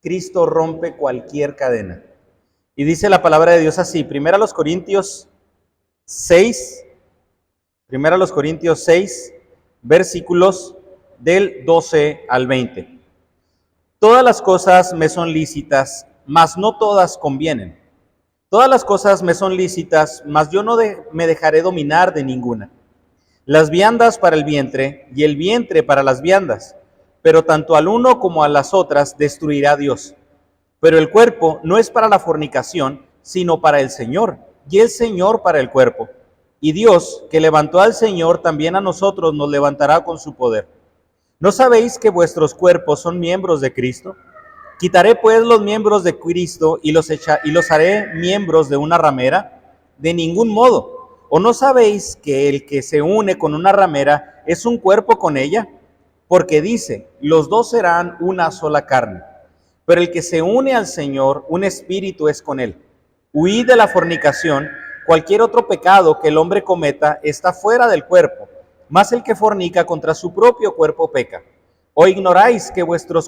Cristo rompe cualquier cadena. Y dice la palabra de Dios así, Primera Corintios 6, versículos del 12 al 20. Todas las cosas me son lícitas, mas no todas convienen. Todas las cosas me son lícitas, mas yo no me dejaré dominar de ninguna. Las viandas para el vientre y el vientre para las viandas, pero tanto al uno como a las otras destruirá Dios. Pero el cuerpo no es para la fornicación, sino para el Señor, y el Señor para el cuerpo. Y Dios, que levantó al Señor, también a nosotros nos levantará con su poder. ¿No sabéis que vuestros cuerpos son miembros de Cristo? Quitaré pues los miembros de Cristo y los haré miembros de una ramera. De ningún modo. ¿O no sabéis que el que se une con una ramera es un cuerpo con ella? Porque dice, los dos serán una sola carne. Pero el que se une al Señor, un espíritu es con él. Huid de la fornicación. Cualquier otro pecado que el hombre cometa está fuera del cuerpo, mas el que fornica contra su propio cuerpo peca. ¿O ignoráis que vuestro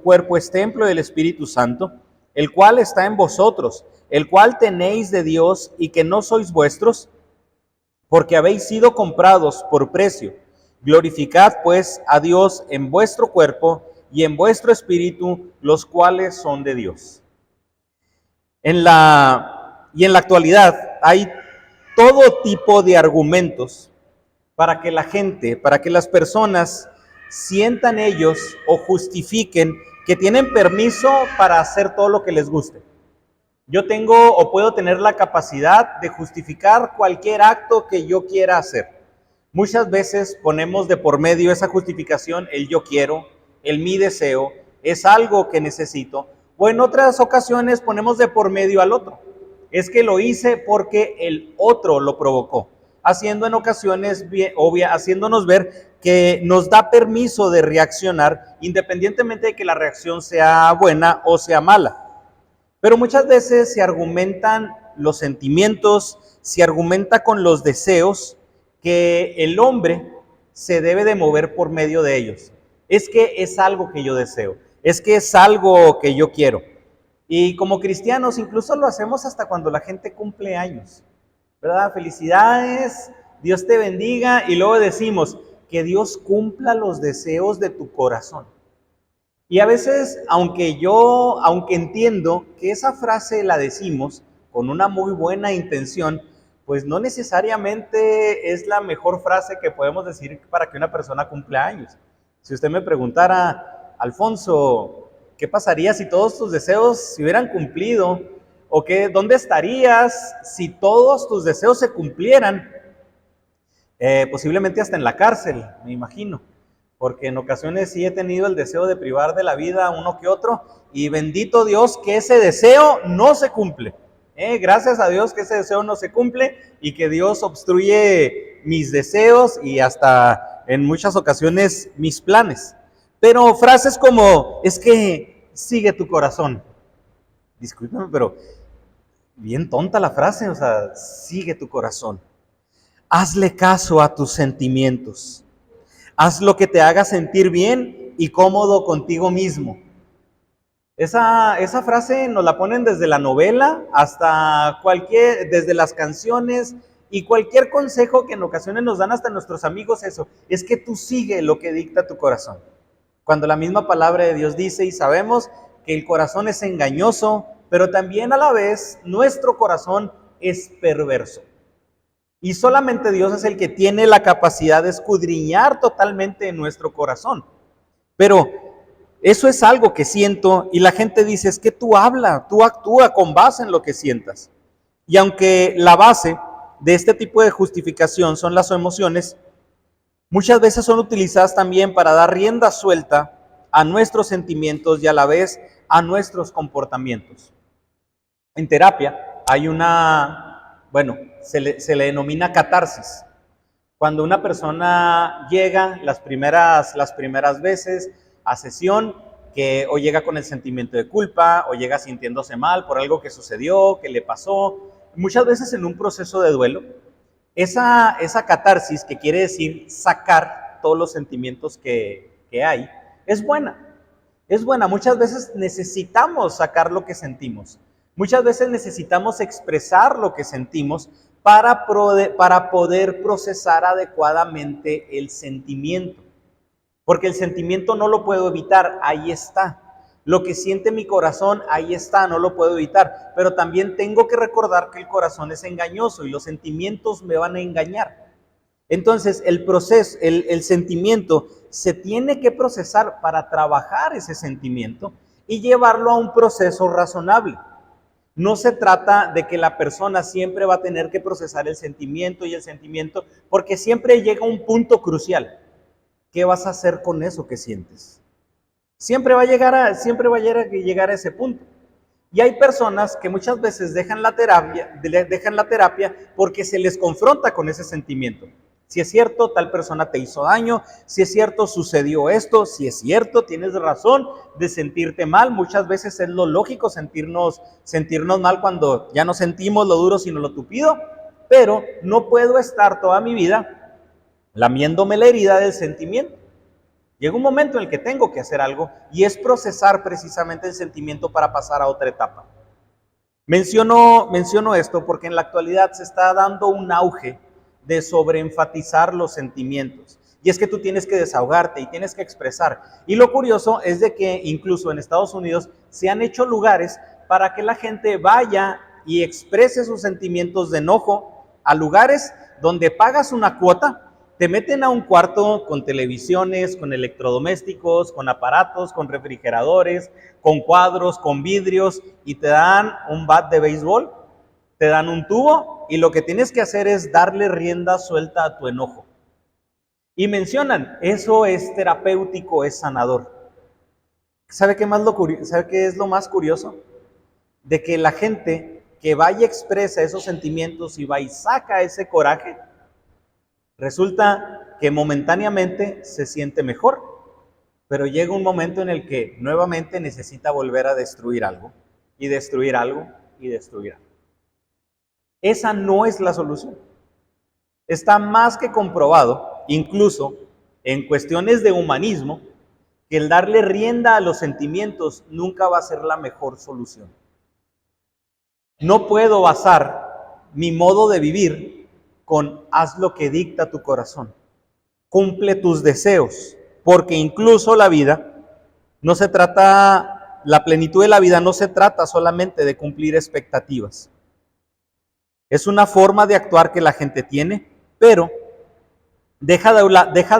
cuerpo es templo del Espíritu Santo, el cual está en vosotros, el cual tenéis de Dios y que no sois vuestros? Porque habéis sido comprados por precio. Glorificad pues a Dios en vuestro cuerpo y en vuestro espíritu, los cuales son de Dios. En la actualidad hay todo tipo de argumentos para que la gente, para que las personas sientan ellos o justifiquen que tienen permiso para hacer todo lo que les guste. Yo tengo o puedo tener la capacidad de justificar cualquier acto que yo quiera hacer. Muchas veces ponemos de por medio esa justificación, el yo quiero, el mi deseo, es algo que necesito, o en otras ocasiones ponemos de por medio al otro. Es que lo hice porque el otro lo provocó, haciendo en ocasiones haciéndonos ver que nos da permiso de reaccionar independientemente de que la reacción sea buena o sea mala. Pero muchas veces se argumentan los sentimientos, se argumenta con los deseos que el hombre se debe de mover por medio de ellos. Es que es algo que yo deseo, es que es algo que yo quiero. Y como cristianos incluso lo hacemos hasta cuando la gente cumple años, ¿verdad? Felicidades, Dios te bendiga, y luego decimos que Dios cumpla los deseos de tu corazón. Y a veces, aunque entiendo que esa frase la decimos con una muy buena intención, pues no necesariamente es la mejor frase que podemos decir para que una persona cumpla años. Si usted me preguntara, Alfonso, ¿qué pasaría si todos tus deseos se hubieran cumplido? ¿O dónde estarías si todos tus deseos se cumplieran? Posiblemente hasta en la cárcel, me imagino. Porque en ocasiones sí he tenido el deseo de privar de la vida a uno que otro, y bendito Dios que ese deseo no se cumple. Gracias a Dios que ese deseo no se cumple y que Dios obstruye mis deseos y hasta en muchas ocasiones mis planes. Pero frases como, es que sigue tu corazón. Discúlpame, pero bien tonta la frase, o sea, sigue tu corazón. Hazle caso a tus sentimientos. Haz lo que te haga sentir bien y cómodo contigo mismo. Esa frase nos la ponen desde la novela hasta desde las canciones y cualquier consejo que en ocasiones nos dan hasta nuestros amigos. Eso es que tú sigue lo que dicta tu corazón. Cuando la misma palabra de Dios dice y sabemos que el corazón es engañoso, pero también a la vez nuestro corazón es perverso. Y solamente Dios es el que tiene la capacidad de escudriñar totalmente nuestro corazón. Pero eso es algo que siento y la gente dice, es que tú actúa con base en lo que sientas. Y aunque la base de este tipo de justificación son las emociones, muchas veces son utilizadas también para dar rienda suelta a nuestros sentimientos y a la vez a nuestros comportamientos. En terapia hay se le denomina catarsis. Cuando una persona llega las primeras veces a sesión, que o llega con el sentimiento de culpa, o llega sintiéndose mal por algo que sucedió, que le pasó, muchas veces en un proceso de duelo, esa catarsis, que quiere decir sacar todos los sentimientos que hay, es buena. es buena. Muchas veces necesitamos sacar lo que sentimos. Muchas veces necesitamos expresar lo que sentimos para poder procesar adecuadamente el sentimiento. Porque el sentimiento no lo puedo evitar, ahí está. Lo que siente mi corazón, ahí está, no lo puedo evitar. Pero también tengo que recordar que el corazón es engañoso y los sentimientos me van a engañar. Entonces, el proceso, el sentimiento se tiene que procesar para trabajar ese sentimiento y llevarlo a un proceso razonable. No se trata de que la persona siempre va a tener que procesar el sentimiento y el sentimiento, porque siempre llega un punto crucial. ¿Qué vas a hacer con eso que sientes? Siempre va a llegar a ese punto. Y hay personas que muchas veces dejan la terapia porque se les confronta con ese sentimiento. Si es cierto, tal persona te hizo daño, si es cierto, sucedió esto, si es cierto, tienes razón de sentirte mal. Muchas veces es lo lógico sentirnos mal cuando ya no sentimos lo duro sino lo tupido, pero no puedo estar toda mi vida lamiéndome la herida del sentimiento. Llega un momento en el que tengo que hacer algo y es procesar precisamente el sentimiento para pasar a otra etapa. Menciono esto porque en la actualidad se está dando un auge de sobreenfatizar los sentimientos. Y es que tú tienes que desahogarte y tienes que expresar. Y lo curioso es de que incluso en Estados Unidos se han hecho lugares para que la gente vaya y exprese sus sentimientos de enojo a lugares donde pagas una cuota. Te meten a un cuarto con televisiones, con electrodomésticos, con aparatos, con refrigeradores, con cuadros, con vidrios y te dan un bat de béisbol, te dan un tubo y lo que tienes que hacer es darle rienda suelta a tu enojo. Y mencionan, eso es terapéutico, es sanador. ¿Sabe qué es lo más curioso? De que la gente que va y expresa esos sentimientos y va y saca ese coraje, resulta que momentáneamente se siente mejor, pero llega un momento en el que nuevamente necesita volver a destruir algo, y destruir algo, y destruir algo. Esa no es la solución. Está más que comprobado, incluso en cuestiones de humanismo, que el darle rienda a los sentimientos nunca va a ser la mejor solución. No puedo basar mi modo de vivir con haz lo que dicta tu corazón, cumple tus deseos, porque incluso la plenitud de la vida no se trata solamente de cumplir expectativas. Es una forma de actuar que la gente tiene, pero deja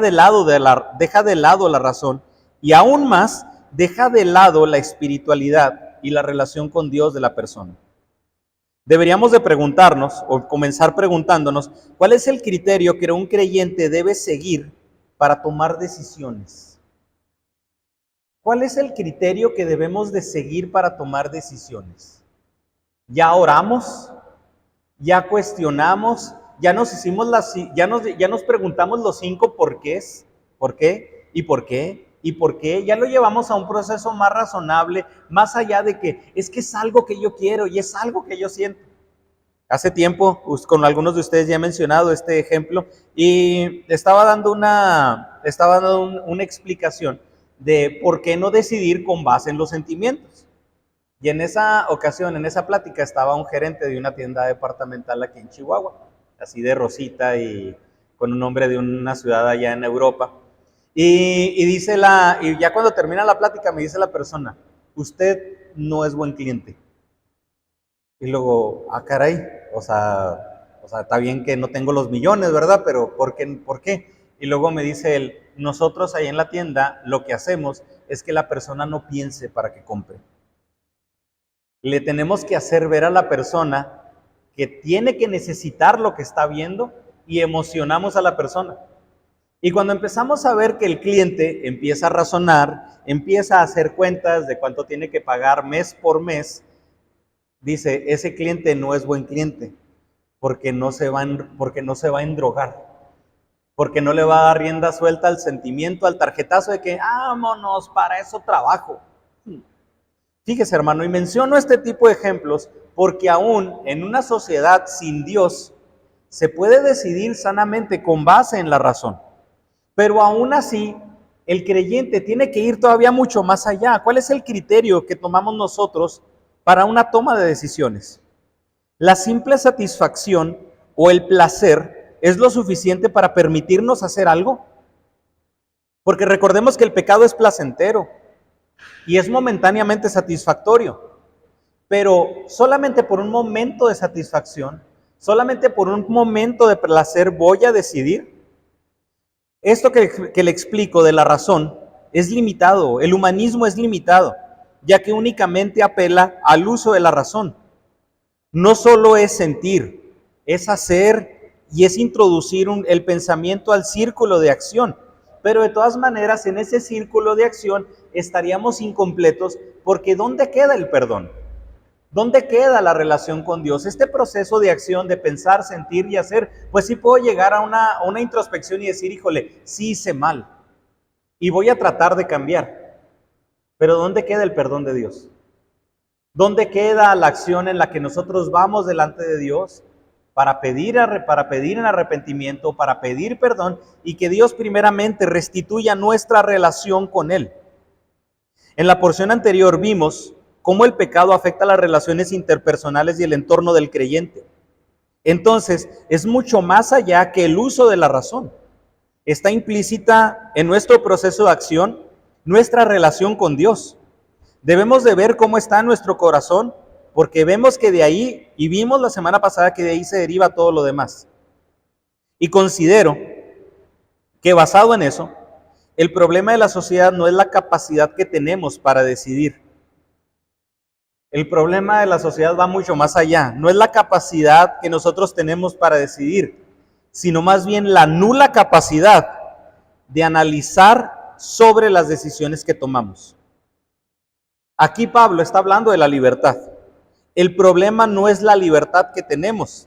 de lado la razón y aún más deja de lado la espiritualidad y la relación con Dios de la persona. Deberíamos de preguntarnos o comenzar preguntándonos cuál es el criterio que un creyente debe seguir para tomar decisiones. ¿Cuál es el criterio que debemos de seguir para tomar decisiones? ¿Ya oramos? ¿Ya cuestionamos? ¿Ya nos preguntamos los 5 porqués? ¿Por qué? ¿Y por qué? ¿Y por qué? Ya lo llevamos a un proceso más razonable, más allá de que es algo que yo quiero y es algo que yo siento. Hace tiempo, con algunos de ustedes ya he mencionado este ejemplo y estaba dando una explicación de por qué no decidir con base en los sentimientos. Y en esa ocasión, en esa plática, estaba un gerente de una tienda departamental aquí en Chihuahua, así de rosita y con un nombre de una ciudad allá en Europa. Y ya cuando termina la plática me dice la persona, usted no es buen cliente. Y luego, caray, o sea, está bien que no tengo los millones, ¿verdad? Pero ¿por qué? Y luego me dice él, nosotros ahí en la tienda lo que hacemos es que la persona no piense para que compre. Le tenemos que hacer ver a la persona que tiene que necesitar lo que está viendo y emocionamos a la persona. Y cuando empezamos a ver que el cliente empieza a razonar, empieza a hacer cuentas de cuánto tiene que pagar mes por mes, dice, ese cliente no es buen cliente porque no se va a endrogar, porque no le va a dar rienda suelta al sentimiento, al tarjetazo de que, vámonos, para eso trabajo. Fíjese, hermano, y menciono este tipo de ejemplos porque aún en una sociedad sin Dios se puede decidir sanamente con base en la razón. Pero aún así, el creyente tiene que ir todavía mucho más allá. ¿Cuál es el criterio que tomamos nosotros para una toma de decisiones? La simple satisfacción o el placer es lo suficiente para permitirnos hacer algo. Porque recordemos que el pecado es placentero y es momentáneamente satisfactorio. Pero solamente por un momento de satisfacción, solamente por un momento de placer voy a decidir. Esto que le explico de la razón es limitado, el humanismo es limitado, ya que únicamente apela al uso de la razón. No solo es sentir, es hacer y es introducir el pensamiento al círculo de acción. Pero de todas maneras, en ese círculo de acción estaríamos incompletos porque ¿dónde queda el perdón? ¿Dónde queda la relación con Dios? Este proceso de acción, de pensar, sentir y hacer, pues sí puedo llegar a una introspección y decir, híjole, sí hice mal y voy a tratar de cambiar. Pero ¿dónde queda el perdón de Dios? ¿Dónde queda la acción en la que nosotros vamos delante de Dios para pedir en arrepentimiento, para pedir perdón y que Dios primeramente restituya nuestra relación con Él? En la porción anterior vimos cómo el pecado afecta las relaciones interpersonales y el entorno del creyente. Entonces, es mucho más allá que el uso de la razón. Está implícita en nuestro proceso de acción nuestra relación con Dios. Debemos de ver cómo está nuestro corazón, porque vemos que de ahí, y vimos la semana pasada que de ahí se deriva todo lo demás. Y considero que basado en eso, el problema de la sociedad no es la capacidad que tenemos para decidir. El problema de la sociedad va mucho más allá. No es la capacidad que nosotros tenemos para decidir, sino más bien la nula capacidad de analizar sobre las decisiones que tomamos. Aquí Pablo está hablando de la libertad. El problema no es la libertad que tenemos,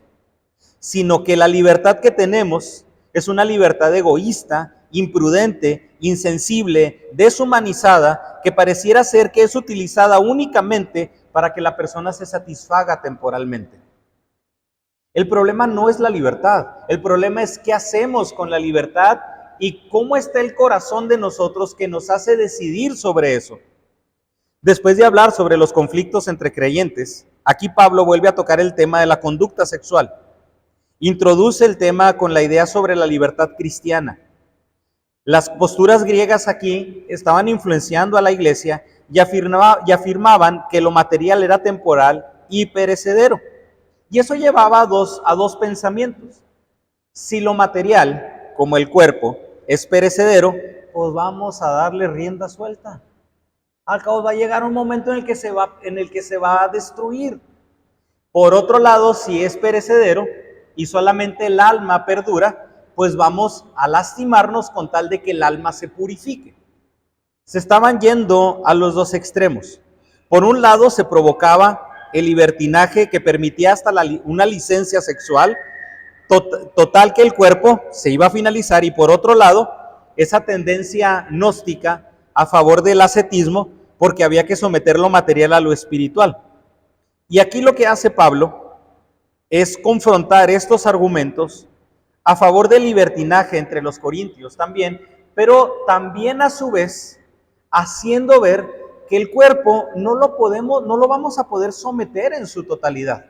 sino que la libertad que tenemos es una libertad egoísta, imprudente, insensible, deshumanizada, que pareciera ser que es utilizada únicamente para que la persona se satisfaga temporalmente. El problema no es la libertad, el problema es qué hacemos con la libertad y cómo está el corazón de nosotros que nos hace decidir sobre eso. Después de hablar sobre los conflictos entre creyentes, aquí Pablo vuelve a tocar el tema de la conducta sexual. Introduce el tema con la idea sobre la libertad cristiana. Las posturas griegas aquí estaban influenciando a la iglesia y afirmaban que lo material era temporal y perecedero. Y eso llevaba a dos pensamientos. Si lo material, como el cuerpo, es perecedero, pues vamos a darle rienda suelta. Al cabo va a llegar un momento en el que se va a destruir. Por otro lado, si es perecedero y solamente el alma perdura, pues vamos a lastimarnos con tal de que el alma se purifique. Se estaban yendo a los dos extremos. Por un lado se provocaba el libertinaje que permitía hasta una licencia sexual, total que el cuerpo se iba a finalizar, y por otro lado, esa tendencia gnóstica a favor del ascetismo, porque había que someter lo material a lo espiritual. Y aquí lo que hace Pablo es confrontar estos argumentos a favor del libertinaje entre los corintios también, pero también a su vez haciendo ver que el cuerpo no lo vamos a poder someter en su totalidad,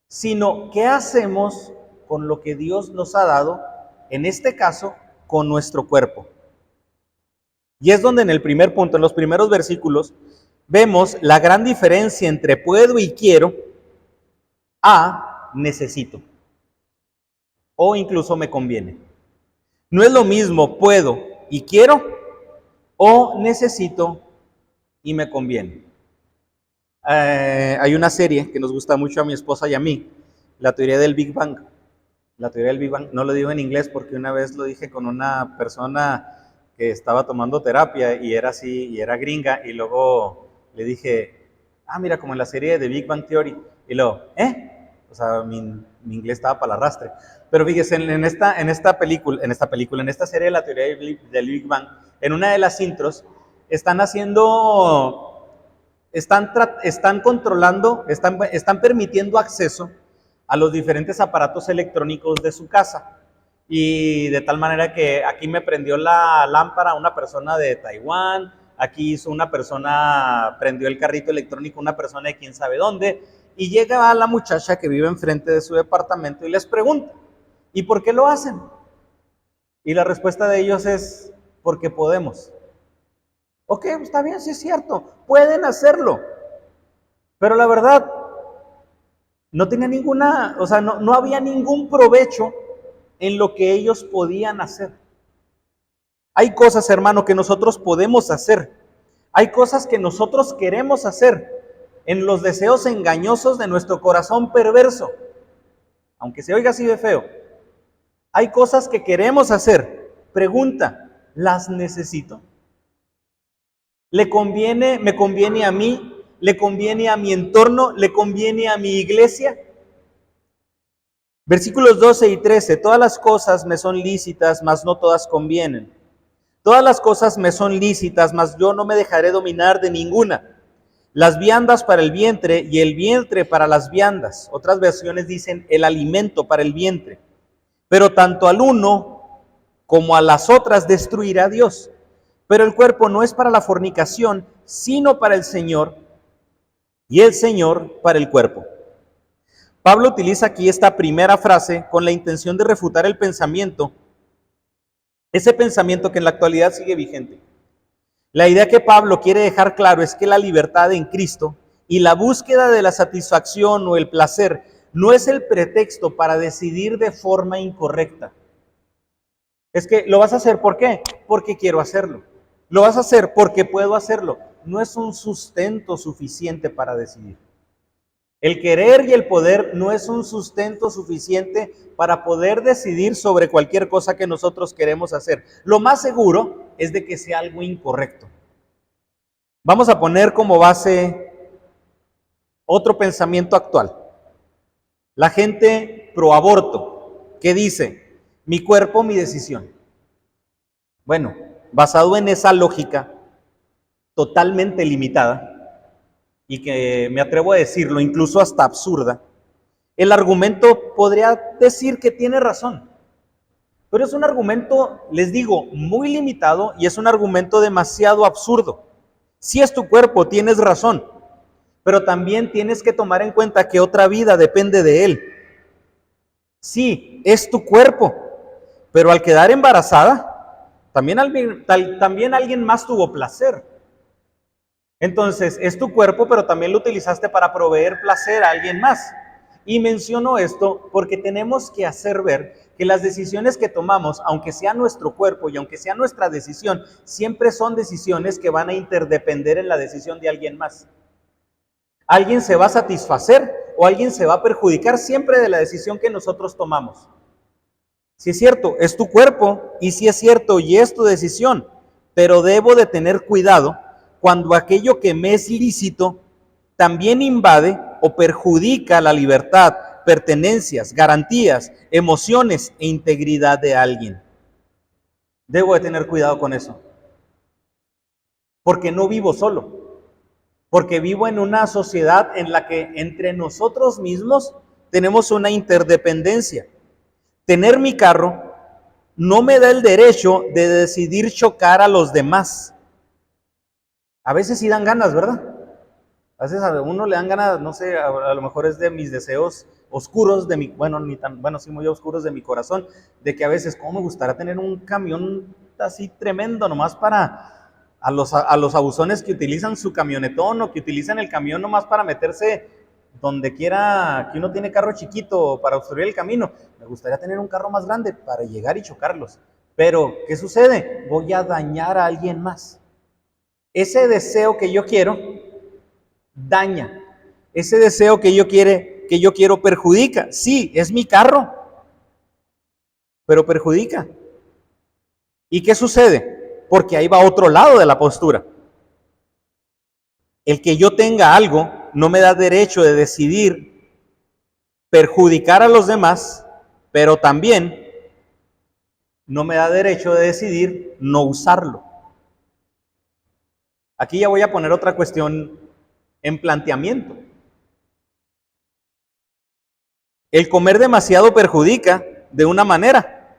sino qué hacemos con lo que Dios nos ha dado, en este caso, con nuestro cuerpo. Y es donde en el primer punto, en los primeros versículos, vemos la gran diferencia entre puedo y quiero a necesito, o incluso me conviene. No es lo mismo puedo y quiero o necesito y me conviene. Hay una serie que nos gusta mucho a mi esposa y a mí, la teoría del Big Bang. La teoría del Big Bang, no lo digo en inglés porque una vez lo dije con una persona que estaba tomando terapia y era así, y era gringa, y luego le dije, mira, como en la serie de Big Bang Theory, y luego, o sea, mi inglés estaba para el arrastre. Pero fíjese, en esta serie de la teoría del Big Bang, en una de las intros, están controlando, están permitiendo acceso a los diferentes aparatos electrónicos de su casa. Y de tal manera que aquí me prendió la lámpara una persona de Taiwán, aquí hizo una persona, prendió el carrito electrónico una persona de quién sabe dónde, y llega a la muchacha que vive enfrente de su departamento y les pregunta, ¿y por qué lo hacen? Y la respuesta de ellos es, porque podemos. Ok, está bien, sí es cierto, pueden hacerlo, pero la verdad, no tenía ninguna, o sea, no había ningún provecho en lo que ellos podían hacer. Hay cosas, hermano, que nosotros podemos hacer. Hay cosas que nosotros queremos hacer en los deseos engañosos de nuestro corazón perverso. Aunque se oiga así de feo. Hay cosas que queremos hacer. Pregunta, ¿las necesito? ¿Le conviene, me conviene a mí? ¿Le conviene a mi entorno? ¿Le conviene a mi iglesia? Versículos 12 y 13. Todas las cosas me son lícitas, mas no todas convienen. Todas las cosas me son lícitas, mas yo no me dejaré dominar de ninguna. Las viandas para el vientre y el vientre para las viandas. Otras versiones dicen el alimento para el vientre. Pero tanto al uno como a las otras destruirá Dios. Pero el cuerpo no es para la fornicación, sino para el Señor, y el Señor para el cuerpo. Pablo utiliza aquí esta primera frase con la intención de refutar el pensamiento, ese pensamiento que en la actualidad sigue vigente. La idea que Pablo quiere dejar claro es que la libertad en Cristo y la búsqueda de la satisfacción o el placer no es el pretexto para decidir de forma incorrecta. Es que lo vas a hacer, ¿por qué? Porque quiero hacerlo. Lo vas a hacer porque puedo hacerlo. No es un sustento suficiente para decidir. El querer y el poder no es un sustento suficiente para poder decidir sobre cualquier cosa que nosotros queremos hacer. Lo más seguro es de que sea algo incorrecto. Vamos a poner como base otro pensamiento actual. La gente pro aborto, que dice, mi cuerpo, mi decisión. Bueno, basado en esa lógica totalmente limitada, y que me atrevo a decirlo, incluso hasta absurda, el argumento podría decir que tiene razón. Pero es un argumento, les digo, muy limitado y es un argumento demasiado absurdo. Si es tu cuerpo, tienes razón, pero también tienes que tomar en cuenta que otra vida depende de él. Sí, es tu cuerpo, pero al quedar embarazada, también alguien más tuvo placer. Entonces, es tu cuerpo, pero también lo utilizaste para proveer placer a alguien más. Y menciono esto porque tenemos que hacer ver que las decisiones que tomamos, aunque sea nuestro cuerpo y aunque sea nuestra decisión, siempre son decisiones que van a interdepender en la decisión de alguien más. Alguien se va a satisfacer o alguien se va a perjudicar siempre de la decisión que nosotros tomamos. Si es cierto, es tu cuerpo y si es cierto y es tu decisión, pero debo de tener cuidado cuando aquello que me es lícito también invade o perjudica la libertad, pertenencias, garantías, emociones e integridad de alguien. Debo de tener cuidado con eso. Porque no vivo solo. Porque vivo en una sociedad en la que entre nosotros mismos tenemos una interdependencia. Tener mi carro no me da el derecho de decidir chocar a los demás. A veces sí dan ganas, ¿verdad? A veces a uno le dan ganas, no sé, a lo mejor es de mis deseos oscuros, de mi, bueno, ni tan, bueno, sí muy oscuros de mi corazón, de que a veces, ¿cómo me gustaría tener un camión así tremendo, nomás para a los abusones que utilizan su camionetón o que utilizan el camión nomás para meterse donde quiera, que uno tiene carro chiquito para obstruir el camino? Me gustaría tener un carro más grande para llegar y chocarlos. Pero, ¿qué sucede? Voy a dañar a alguien más. Ese deseo que yo quiero daña. Ese deseo que yo quiero perjudica. Sí, es mi carro, pero perjudica. ¿Y qué sucede? Porque ahí va otro lado de la postura. El que yo tenga algo no me da derecho de decidir perjudicar a los demás, pero también no me da derecho de decidir no usarlo. Aquí ya voy a poner otra cuestión en planteamiento. El comer demasiado perjudica de una manera,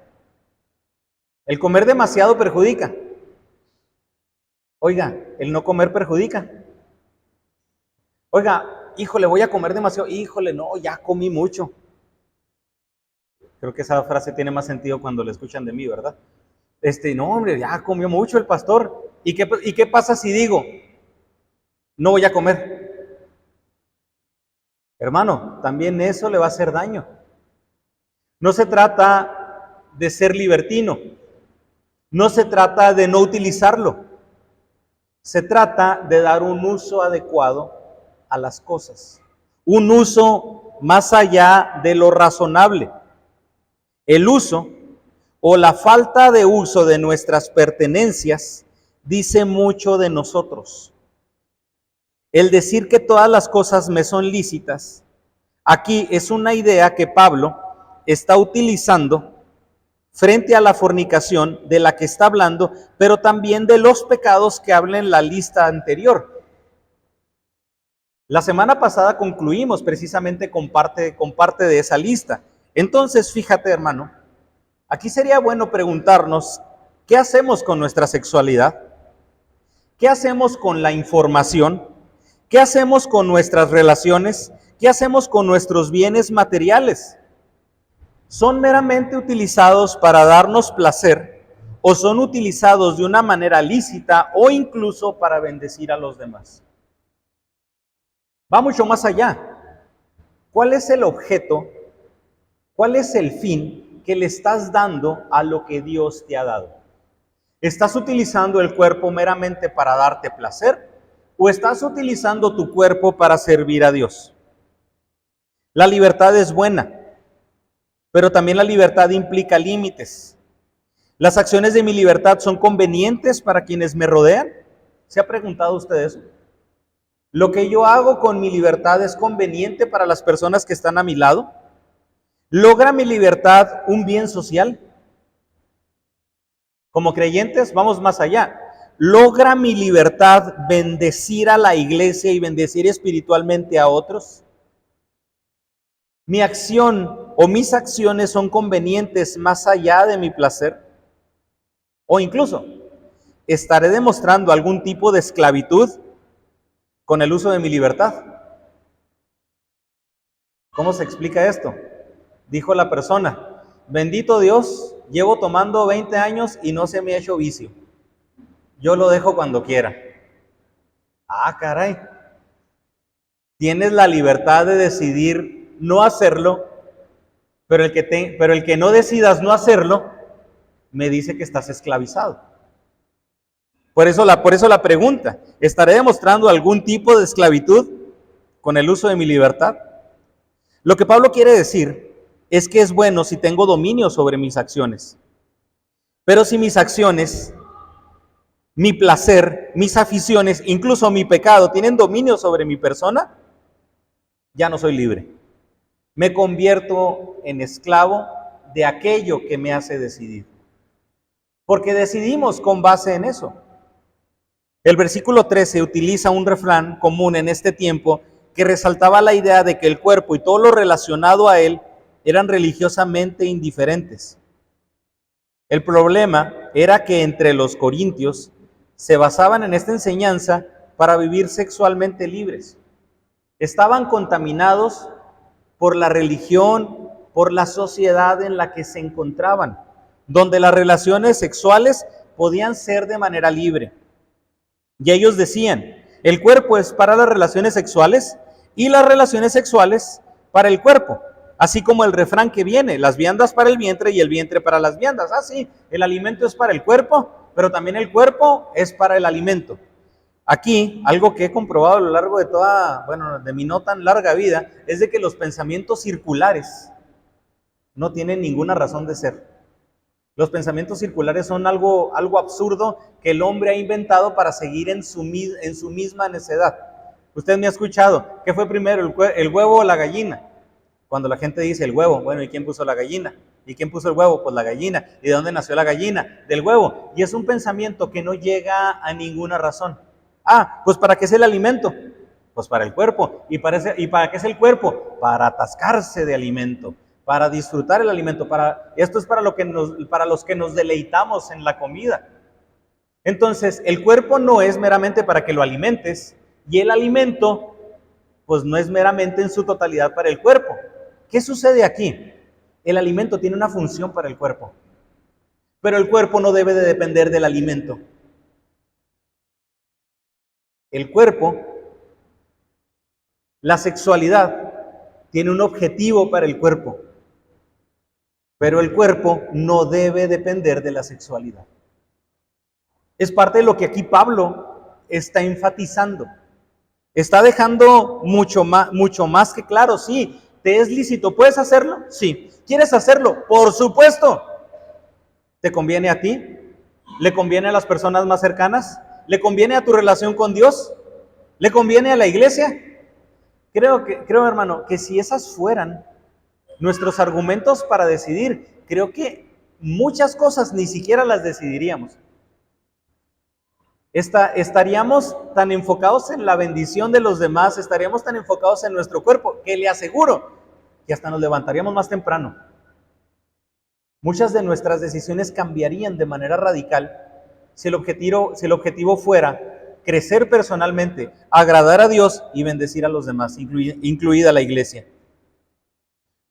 El comer demasiado perjudica. Oiga, el no comer perjudica. Oiga, híjole, voy a comer demasiado. Híjole, no, ya comí mucho. Creo que esa frase tiene más sentido cuando la escuchan de mí, ¿verdad? No, hombre, ya comió mucho el pastor. ¿Y qué pasa si digo, no voy a comer? Hermano, también eso le va a hacer daño. No se trata de ser libertino. No se trata de no utilizarlo. Se trata de dar un uso adecuado a las cosas. Un uso más allá de lo razonable. El uso o la falta de uso de nuestras pertenencias dice mucho de nosotros. El decir que todas las cosas me son lícitas, aquí es una idea que Pablo está utilizando frente a la fornicación de la que está hablando, pero también de los pecados que habla en la lista anterior. La semana pasada concluimos precisamente con parte de esa lista. Entonces, fíjate, hermano, aquí sería bueno preguntarnos, ¿qué hacemos con nuestra sexualidad? ¿Qué hacemos con la información? ¿Qué hacemos con nuestras relaciones? ¿Qué hacemos con nuestros bienes materiales? ¿Son meramente utilizados para darnos placer o son utilizados de una manera lícita o incluso para bendecir a los demás? Va mucho más allá. ¿Cuál es el objeto? ¿Cuál es el fin que le estás dando a lo que Dios te ha dado? ¿Estás utilizando el cuerpo meramente para darte placer o estás utilizando tu cuerpo para servir a Dios? La libertad es buena, pero también la libertad implica límites. ¿Las acciones de mi libertad son convenientes para quienes me rodean? ¿Se ha preguntado usted eso? ¿Lo que yo hago con mi libertad es conveniente para las personas que están a mi lado? ¿Logra mi libertad un bien social? Como creyentes, vamos más allá. ¿Logra mi libertad bendecir a la iglesia y bendecir espiritualmente a otros? ¿Mi acción o mis acciones son convenientes más allá de mi placer? O incluso, ¿estaré demostrando algún tipo de esclavitud con el uso de mi libertad? ¿Cómo se explica esto? Dijo la persona, bendito Dios, llevo tomando 20 años y no se me ha hecho vicio. Yo lo dejo cuando quiera. Ah, caray. Tienes la libertad de decidir no hacerlo, pero el que no decidas no hacerlo, me dice que estás esclavizado. Por eso la pregunta, ¿estaré demostrando algún tipo de esclavitud con el uso de mi libertad? Lo que Pablo quiere decir es que es bueno si tengo dominio sobre mis acciones. Pero si mis acciones, mi placer, mis aficiones, incluso mi pecado tienen dominio sobre mi persona, ya no soy libre. Me convierto en esclavo de aquello que me hace decidir. Porque decidimos con base en eso. El versículo 13 utiliza un refrán común en este tiempo que resaltaba la idea de que el cuerpo y todo lo relacionado a él eran religiosamente indiferentes. El problema era que entre los corintios se basaban en esta enseñanza para vivir sexualmente libres. Estaban contaminados por la religión, por la sociedad en la que se encontraban, donde las relaciones sexuales podían ser de manera libre. Y ellos decían, el cuerpo es para las relaciones sexuales y las relaciones sexuales para el cuerpo. Así como el refrán que viene, las viandas para el vientre y el vientre para las viandas. Ah, sí, el alimento es para el cuerpo, pero también el cuerpo es para el alimento. Aquí, algo que he comprobado a lo largo de de mi no tan larga vida, es de que los pensamientos circulares no tienen ninguna razón de ser. Los pensamientos circulares son algo absurdo que el hombre ha inventado para seguir en su misma necedad. Usted me ha escuchado, ¿qué fue primero, el huevo o la gallina? Cuando la gente dice el huevo, bueno, ¿y quién puso la gallina? ¿Y quién puso el huevo? Pues la gallina. ¿Y de dónde nació la gallina? Del huevo. Y es un pensamiento que no llega a ninguna razón. Ah, pues ¿para qué es el alimento? Pues para el cuerpo. ¿Y para qué es el cuerpo? Para atascarse de alimento. para disfrutar el alimento, esto es para los que nos deleitamos en la comida. Entonces, el cuerpo no es meramente para que lo alimentes, y el alimento, pues no es meramente en su totalidad para el cuerpo. ¿Qué sucede aquí? El alimento tiene una función para el cuerpo, pero el cuerpo no debe de depender del alimento. El cuerpo, la sexualidad, tiene un objetivo para el cuerpo, pero el cuerpo no debe depender de la sexualidad. Es parte de lo que aquí Pablo está enfatizando. Está dejando mucho más que claro. Sí, ¿te es lícito? ¿Puedes hacerlo? Sí. ¿Quieres hacerlo? Por supuesto. ¿Te conviene a ti? ¿Le conviene a las personas más cercanas? ¿Le conviene a tu relación con Dios? ¿Le conviene a la iglesia? Creo, hermano, que si esas fueran nuestros argumentos para decidir, creo que muchas cosas ni siquiera las decidiríamos. Estaríamos tan enfocados en la bendición de los demás, estaríamos tan enfocados en nuestro cuerpo, que le aseguro que hasta nos levantaríamos más temprano. Muchas de nuestras decisiones cambiarían de manera radical si el objetivo fuera crecer personalmente, agradar a Dios y bendecir a los demás, incluida la iglesia.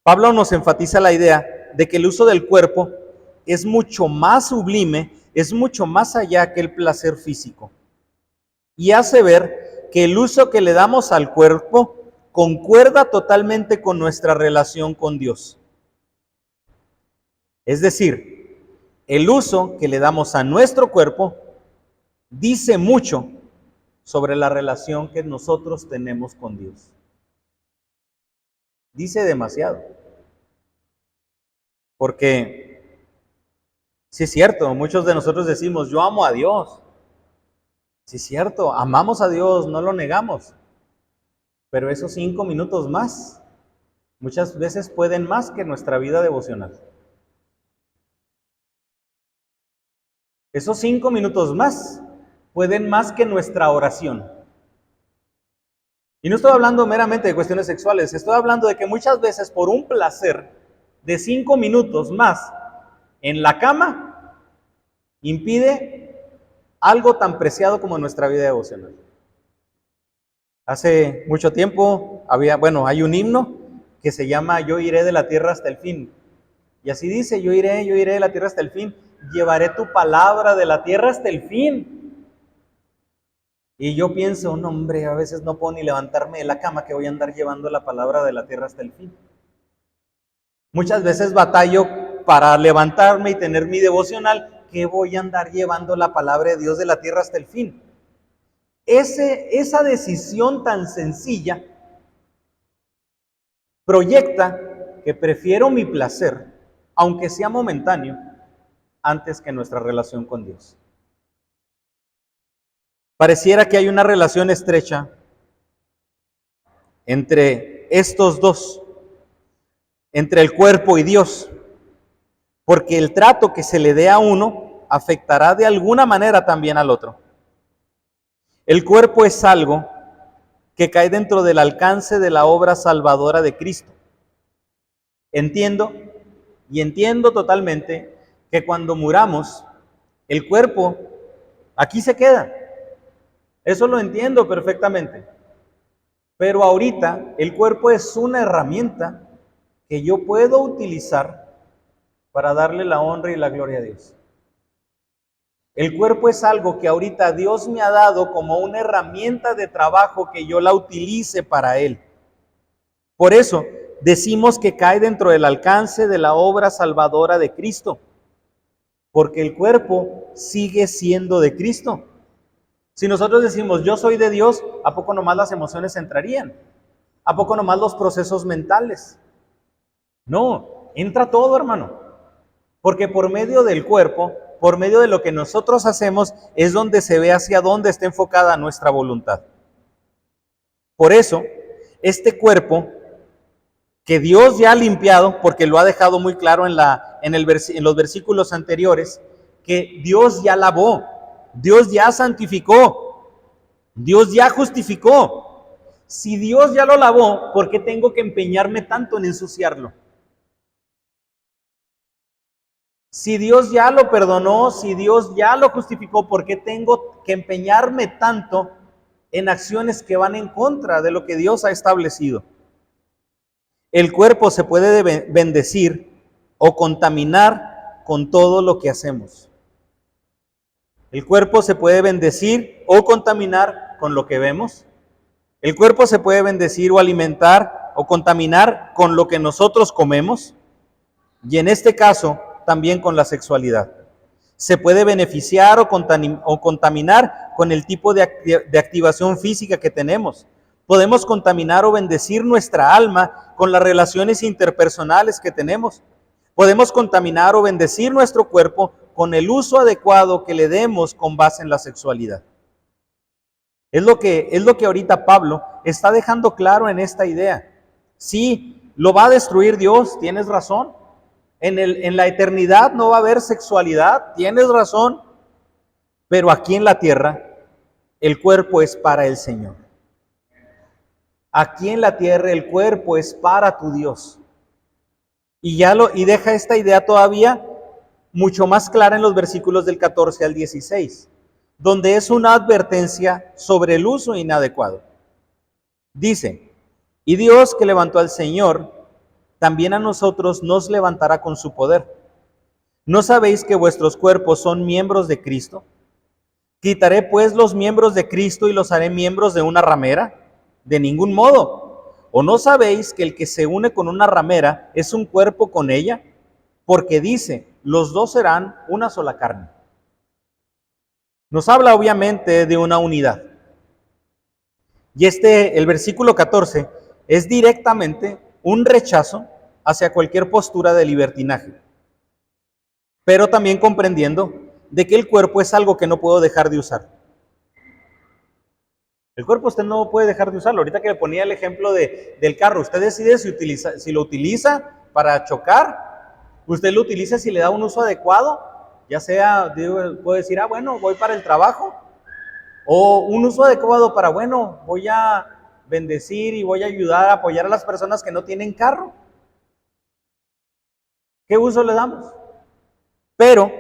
Pablo nos enfatiza la idea de que el uso del cuerpo es mucho más sublime, es mucho más allá que el placer físico. Y hace ver que el uso que le damos al cuerpo concuerda totalmente con nuestra relación con Dios. Es decir, el uso que le damos a nuestro cuerpo dice mucho sobre la relación que nosotros tenemos con Dios. Dice demasiado. Porque, sí es cierto, muchos de nosotros decimos, yo amo a Dios. Sí es cierto, amamos a Dios, no lo negamos. Pero esos 5 minutos más, muchas veces pueden más que nuestra vida devocional. Esos 5 minutos más pueden más que nuestra oración. Y no estoy hablando meramente de cuestiones sexuales, estoy hablando de que muchas veces por un placer de 5 minutos más en la cama impide algo tan preciado como nuestra vida devocional. Hace mucho tiempo hay un himno que se llama Yo iré de la tierra hasta el fin. Y así dice, yo iré de la tierra hasta el fin, llevaré tu palabra de la tierra hasta el fin. Y yo pienso, no hombre, a veces no puedo ni levantarme de la cama que voy a andar llevando la palabra de la tierra hasta el fin. Muchas veces batallo para levantarme y tener mi devocional, que voy a andar llevando la palabra de Dios de la tierra hasta el fin. Esa decisión tan sencilla proyecta que prefiero mi placer, aunque sea momentáneo, antes que nuestra relación con Dios. Pareciera que hay una relación estrecha entre estos dos, entre el cuerpo y Dios, porque el trato que se le dé a uno afectará de alguna manera también al otro. El cuerpo es algo que cae dentro del alcance de la obra salvadora de Cristo. Entiendo totalmente que cuando muramos, el cuerpo aquí se queda. Eso lo entiendo perfectamente. Pero ahorita el cuerpo es una herramienta que yo puedo utilizar para darle la honra y la gloria a Dios. El cuerpo es algo que ahorita Dios me ha dado como una herramienta de trabajo que yo la utilice para Él. Por eso decimos que cae dentro del alcance de la obra salvadora de Cristo, porque el cuerpo sigue siendo de Cristo. Si nosotros decimos, yo soy de Dios, ¿a poco nomás las emociones entrarían? ¿A poco nomás los procesos mentales? No, entra todo, hermano. Porque por medio del cuerpo, por medio de lo que nosotros hacemos, es donde se ve hacia dónde está enfocada nuestra voluntad. Por eso, este cuerpo que Dios ya ha limpiado, porque lo ha dejado muy claro en los versículos anteriores, que Dios ya lavó, Dios ya santificó, Dios ya justificó. Si Dios ya lo lavó, ¿por qué tengo que empeñarme tanto en ensuciarlo? Si Dios ya lo perdonó, si Dios ya lo justificó, ¿por qué tengo que empeñarme tanto en acciones que van en contra de lo que Dios ha establecido? El cuerpo se puede bendecir o contaminar con todo lo que hacemos. El cuerpo se puede bendecir o contaminar con lo que vemos. El cuerpo se puede bendecir o alimentar o contaminar con lo que nosotros comemos. Y en este caso, también con la sexualidad. Se puede beneficiar o contaminar con el tipo de activación física que tenemos. Podemos contaminar o bendecir nuestra alma con las relaciones interpersonales que tenemos. Podemos contaminar o bendecir nuestro cuerpo con el uso adecuado que le demos con base en la sexualidad. Es lo que ahorita Pablo está dejando claro en esta idea. Sí, lo va a destruir Dios, tienes razón. En la eternidad no va a haber sexualidad, tienes razón. Pero aquí en la tierra, el cuerpo es para el Señor. Aquí en la tierra, el cuerpo es para tu Dios. Y deja esta idea todavía mucho más clara en los versículos del 14 al 16, donde es una advertencia sobre el uso inadecuado. Dice, y Dios que levantó al Señor, también a nosotros nos levantará con su poder. ¿No sabéis que vuestros cuerpos son miembros de Cristo? ¿Quitaré pues los miembros de Cristo y los haré miembros de una ramera? De ningún modo. ¿O no sabéis que el que se une con una ramera es un cuerpo con ella? Porque dice, los dos serán una sola carne. Nos habla obviamente de una unidad. Y el versículo 14, es directamente un rechazo hacia cualquier postura de libertinaje. Pero también comprendiendo de que el cuerpo es algo que no puedo dejar de usar. El cuerpo usted no puede dejar de usarlo. Ahorita que le ponía el ejemplo del carro, usted decide si lo utiliza para chocar, usted lo utiliza si le da un uso adecuado, ya sea, puede decir, bueno, voy para el trabajo, o un uso adecuado para, bueno, voy a bendecir y voy a ayudar a apoyar a las personas que no tienen carro. ¿Qué uso le damos? Pero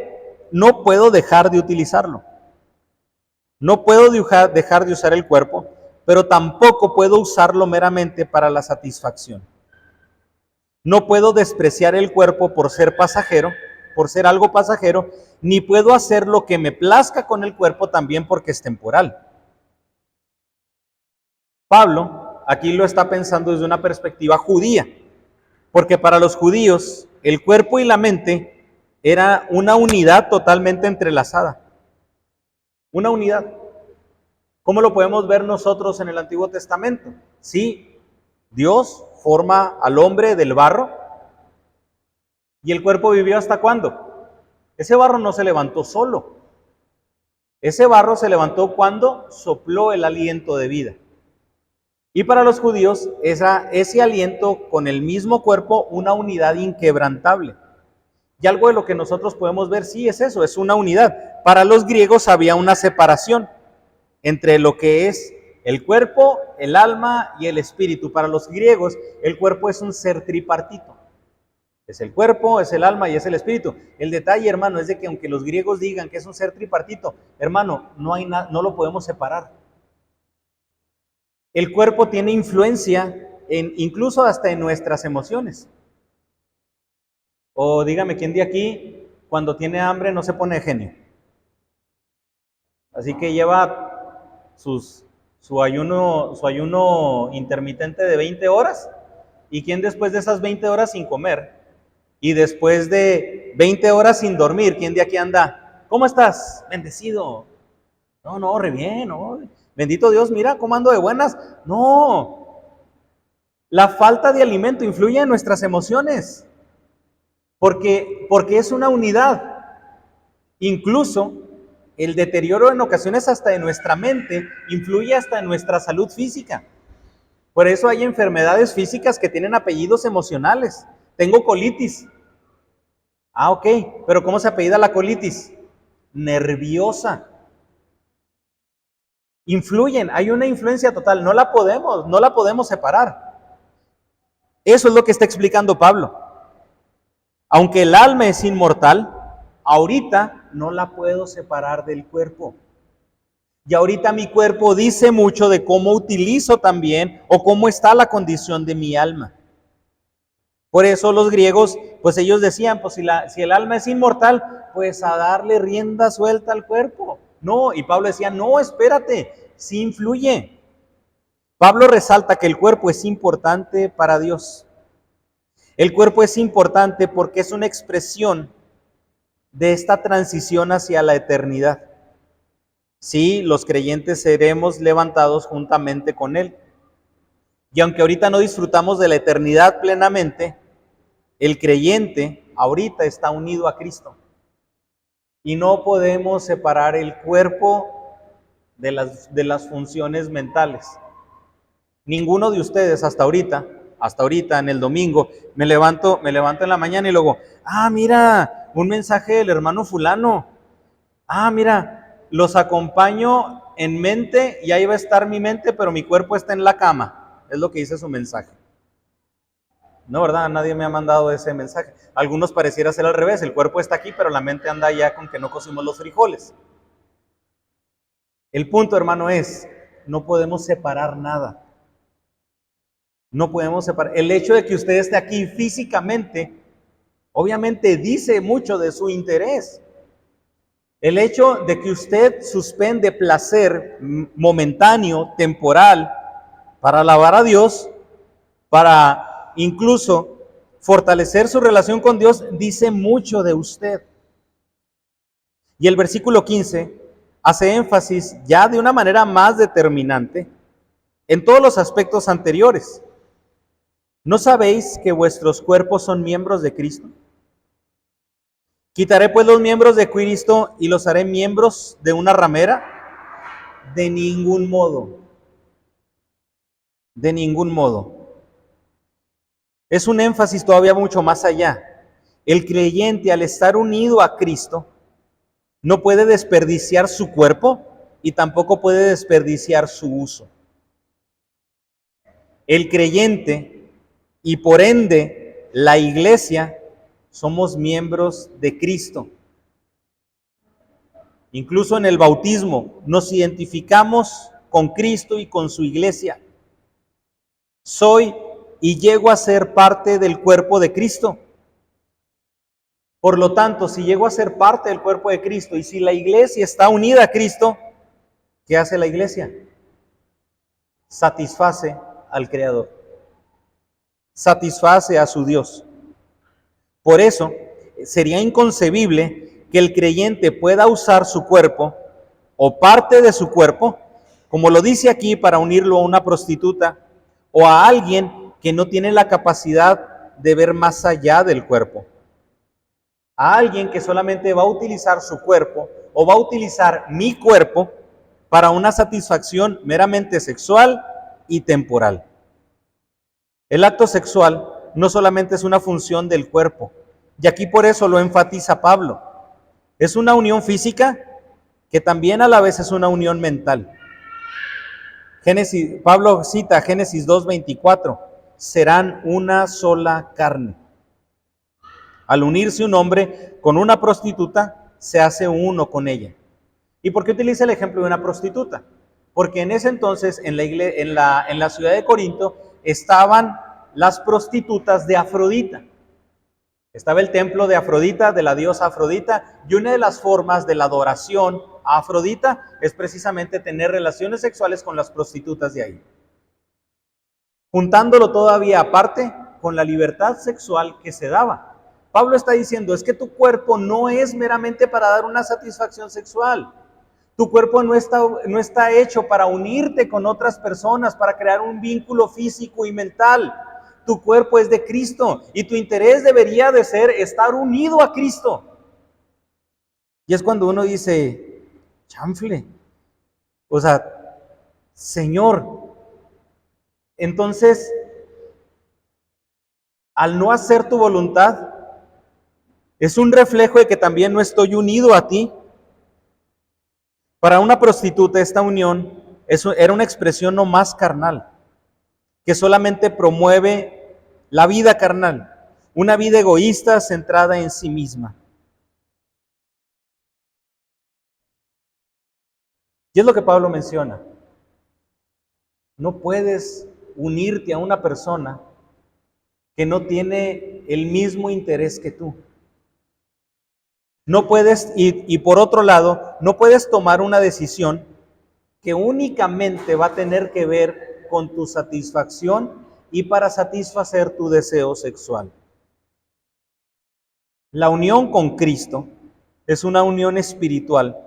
no puedo dejar de utilizarlo. No puedo dejar de usar el cuerpo, pero tampoco puedo usarlo meramente para la satisfacción. No puedo despreciar el cuerpo por ser pasajero, por ser algo pasajero, ni puedo hacer lo que me plazca con el cuerpo también porque es temporal. Pablo aquí lo está pensando desde una perspectiva judía, porque para los judíos el cuerpo y la mente era una unidad totalmente entrelazada. Una unidad. ¿Cómo lo podemos ver nosotros en el Antiguo Testamento? Sí, Dios forma al hombre del barro. ¿Y el cuerpo vivió hasta cuándo? Ese barro no se levantó solo. Ese barro se levantó cuando sopló el aliento de vida. Y para los judíos, ese aliento con el mismo cuerpo, una unidad inquebrantable. Y algo de lo que nosotros podemos ver, sí, es eso, es una unidad. Para los griegos había una separación entre lo que es el cuerpo, el alma y el espíritu. Para los griegos, el cuerpo es un ser tripartito. Es el cuerpo, es el alma y es el espíritu. El detalle, hermano, es de que aunque los griegos digan que es un ser tripartito, hermano, no lo podemos separar. El cuerpo tiene influencia incluso hasta en nuestras emociones. O dígame, ¿quién de aquí cuando tiene hambre no se pone de genio? Así que lleva su ayuno intermitente de 20 horas. ¿Y quién después de esas 20 horas sin comer? Y después de 20 horas sin dormir, ¿quién de aquí anda? ¿Cómo estás? Bendecido. No, re bien, ¿no? Bendito Dios, mira cómo ando de buenas. No. La falta de alimento influye en nuestras emociones. Porque es una unidad. Incluso el deterioro en ocasiones hasta de nuestra mente influye hasta en nuestra salud física. Por eso hay enfermedades físicas que tienen apellidos emocionales. Tengo colitis. Ok, pero ¿cómo se apellida la colitis? Nerviosa. Influyen, hay una influencia total, no la podemos separar. Eso es lo que está explicando Pablo. Aunque el alma es inmortal, ahorita no la puedo separar del cuerpo. Y ahorita mi cuerpo dice mucho de cómo utilizo también o cómo está la condición de mi alma. Por eso los griegos, pues ellos decían, pues si el alma es inmortal, pues a darle rienda suelta al cuerpo. No, y Pablo decía, no, espérate, sí influye. Pablo resalta que el cuerpo es importante para Dios. El cuerpo es importante porque es una expresión de esta transición hacia la eternidad. Sí, los creyentes seremos levantados juntamente con Él. Y aunque ahorita no disfrutamos de la eternidad plenamente, el creyente ahorita está unido a Cristo. Y no podemos separar el cuerpo de las funciones mentales. Ninguno de ustedes hasta ahorita en el domingo, me levanto en la mañana y luego, mira, un mensaje del hermano fulano. Mira, los acompaño en mente y ahí va a estar mi mente, pero mi cuerpo está en la cama. Es lo que dice su mensaje. No, ¿verdad? Nadie me ha mandado ese mensaje. Algunos pareciera ser al revés, el cuerpo está aquí, pero la mente anda allá con que no cocimos los frijoles. El punto, hermano, es, no podemos separar nada. No podemos separar. El hecho de que usted esté aquí físicamente, obviamente dice mucho de su interés. El hecho de que usted suspende placer momentáneo, temporal, para alabar a Dios, para incluso fortalecer su relación con Dios, dice mucho de usted. Y el versículo 15 hace énfasis ya de una manera más determinante en todos los aspectos anteriores. ¿No sabéis que vuestros cuerpos son miembros de Cristo? ¿Quitaré pues los miembros de Cristo y los haré miembros de una ramera? De ningún modo. De ningún modo. Es un énfasis todavía mucho más allá. El creyente, al estar unido a Cristo, no puede desperdiciar su cuerpo y tampoco puede desperdiciar su uso. El creyente y por ende la iglesia somos miembros de Cristo. Incluso en el bautismo nos identificamos con Cristo y con su iglesia. Soy y llego a ser parte del cuerpo de Cristo. Por lo tanto, si llego a ser parte del cuerpo de Cristo y si la iglesia está unida a Cristo, ¿qué hace la iglesia? Satisface al Creador. Satisface a su Dios. Por eso, sería inconcebible que el creyente pueda usar su cuerpo o parte de su cuerpo, como lo dice aquí, para unirlo a una prostituta o a alguien que no tiene la capacidad de ver más allá del cuerpo. A alguien que solamente va a utilizar su cuerpo o va a utilizar mi cuerpo para una satisfacción meramente sexual y temporal. El acto sexual no solamente es una función del cuerpo, y aquí por eso lo enfatiza Pablo. Es una unión física que también a la vez es una unión mental. Pablo cita Génesis 2:24, serán una sola carne. Al unirse un hombre con una prostituta, se hace uno con ella. ¿Y por qué utiliza el ejemplo de una prostituta? Porque en ese entonces, en la ciudad de Corinto, estaban las prostitutas de Afrodita. Estaba el templo de Afrodita, de la diosa Afrodita, y una de las formas de la adoración a Afrodita es precisamente tener relaciones sexuales con las prostitutas de ahí. Juntándolo todavía aparte con la libertad sexual que se daba. Pablo está diciendo, es que tu cuerpo no es meramente para dar una satisfacción sexual. Tu cuerpo no está hecho para unirte con otras personas, para crear un vínculo físico y mental. Tu cuerpo es de Cristo y tu interés debería de ser estar unido a Cristo. Y es cuando uno dice, chanfle, o sea, Señor, entonces, al no hacer tu voluntad, es un reflejo de que también no estoy unido a ti. Para una prostituta esta unión era una expresión no más carnal, que solamente promueve la vida carnal, una vida egoísta centrada en sí misma. Y es lo que Pablo menciona. No puedes unirte a una persona que no tiene el mismo interés que tú. No puedes, y por otro lado, no puedes tomar una decisión que únicamente va a tener que ver con tu satisfacción y para satisfacer tu deseo sexual. La unión con Cristo es una unión espiritual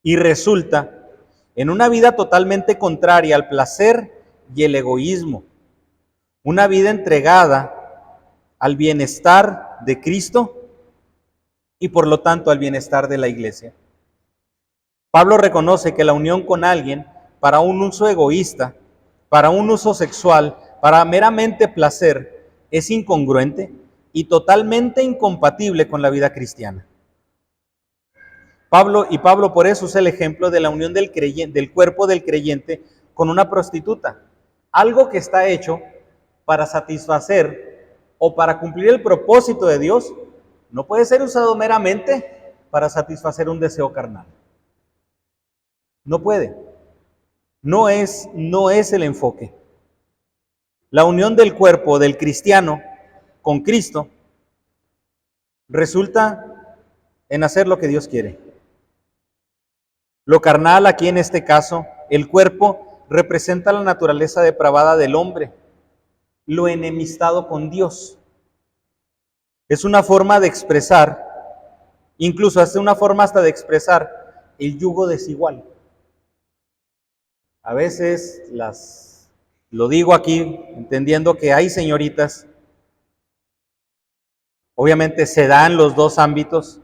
y resulta en una vida totalmente contraria al placer y el egoísmo, una vida entregada al bienestar de Cristo y por lo tanto al bienestar de la iglesia. Pablo reconoce que la unión con alguien para un uso egoísta, para un uso sexual, para meramente placer, es incongruente y totalmente incompatible con la vida cristiana. Pablo por eso es el ejemplo de la unión del creyente, del cuerpo del creyente con una prostituta. Algo que está hecho para satisfacer o para cumplir el propósito de Dios, no puede ser usado meramente para satisfacer un deseo carnal. No puede. No es el enfoque. La unión del cuerpo del cristiano con Cristo resulta en hacer lo que Dios quiere. Lo carnal aquí en este caso, el cuerpo, representa la naturaleza depravada del hombre, lo enemistado con Dios. Es una forma de expresar, incluso es una forma hasta de expresar el yugo desigual. A veces lo digo aquí entendiendo que hay señoritas, obviamente se dan los dos ámbitos,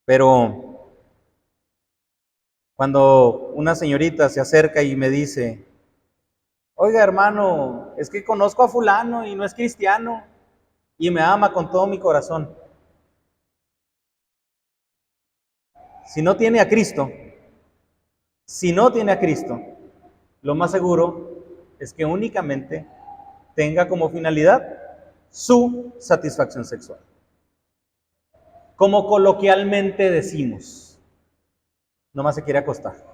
pero cuando una señorita se acerca y me dice, oiga hermano, es que conozco a fulano y no es cristiano y me ama con todo mi corazón. Si no tiene a Cristo, lo más seguro es que únicamente tenga como finalidad su satisfacción sexual. Como coloquialmente decimos, nomás se quiere acostar.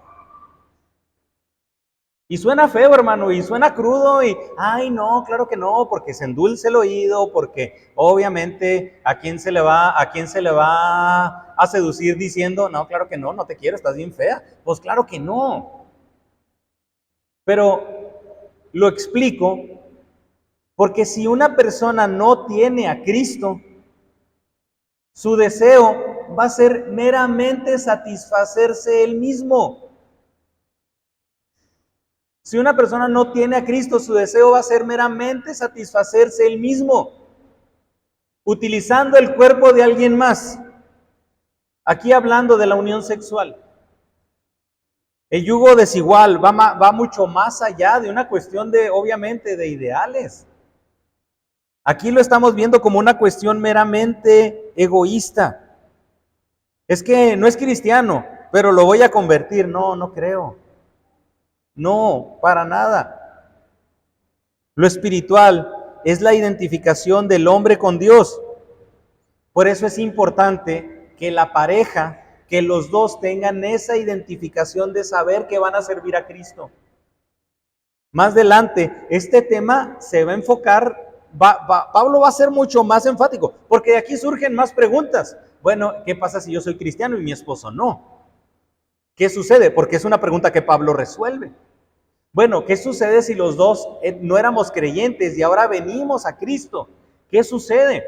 Y suena feo, hermano, y suena crudo, y, ay, no, claro que no, porque se endulce el oído, porque obviamente a quién se le va a seducir diciendo, no, claro que no, no te quiero, estás bien fea. Pues claro que no. Pero lo explico porque si una persona no tiene a Cristo, su deseo va a ser meramente satisfacerse él mismo. Si una persona no tiene a Cristo, su deseo va a ser meramente satisfacerse él mismo, utilizando el cuerpo de alguien más. Aquí hablando de la unión sexual. El yugo desigual va mucho más allá de una cuestión de, obviamente, de ideales. Aquí lo estamos viendo como una cuestión meramente egoísta. Es que no es cristiano, pero lo voy a convertir. No, no creo. No, para nada. Lo espiritual es la identificación del hombre con Dios. Por eso es importante que la pareja, que los dos tengan esa identificación de saber que van a servir a Cristo. Más adelante, este tema se va a enfocar, Pablo va a ser mucho más enfático, porque de aquí surgen más preguntas. Bueno, ¿qué pasa si yo soy cristiano y mi esposo no? ¿Qué sucede? Porque es una pregunta que Pablo resuelve. Bueno, ¿qué sucede si los dos no éramos creyentes y ahora venimos a Cristo? ¿Qué sucede?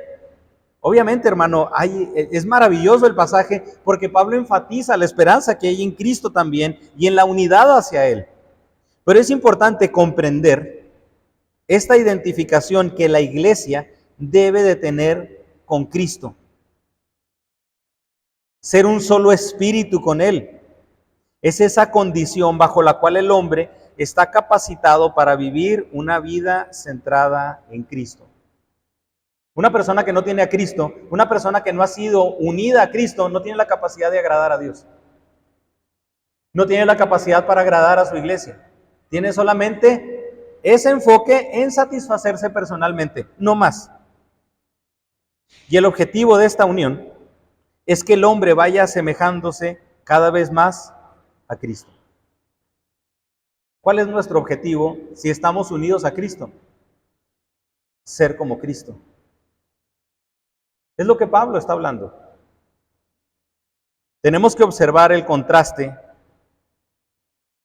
Obviamente, hermano, es maravilloso el pasaje porque Pablo enfatiza la esperanza que hay en Cristo también y en la unidad hacia Él. Pero es importante comprender esta identificación que la iglesia debe de tener con Cristo. Ser un solo espíritu con Él. Es esa condición bajo la cual el hombre está capacitado para vivir una vida centrada en Cristo. Una persona que no tiene a Cristo, una persona que no ha sido unida a Cristo, no tiene la capacidad de agradar a Dios. No tiene la capacidad para agradar a su iglesia. Tiene solamente ese enfoque en satisfacerse personalmente, no más. Y el objetivo de esta unión es que el hombre vaya asemejándose cada vez más a Cristo. ¿Cuál es nuestro objetivo si estamos unidos a Cristo? Ser como Cristo. Es lo que Pablo está hablando. Tenemos que observar el contraste,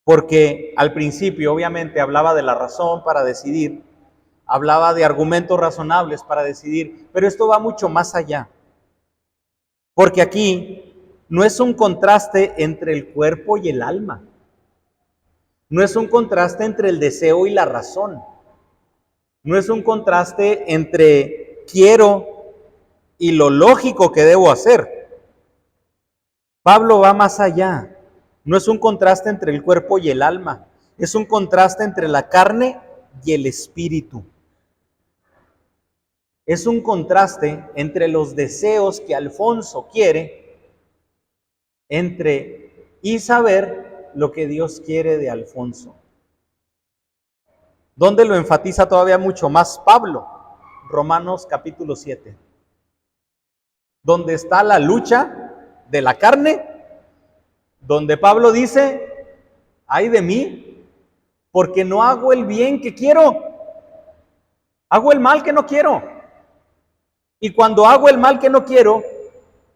porque al principio obviamente hablaba de la razón para decidir, hablaba de argumentos razonables para decidir, pero esto va mucho más allá. Porque aquí no es un contraste entre el cuerpo y el alma. No es un contraste entre el deseo y la razón. No es un contraste entre quiero y lo lógico que debo hacer. Pablo va más allá. No es un contraste entre el cuerpo y el alma. Es un contraste entre la carne y el espíritu. Es un contraste entre los deseos que Alfonso quiere y saber lo que Dios quiere de Alfonso. ¿Dónde lo enfatiza todavía mucho más Pablo? Romanos capítulo 7. Donde está la lucha de la carne, donde Pablo dice, ay de mí, porque no hago el bien que quiero, hago el mal que no quiero. Y cuando hago el mal que no quiero,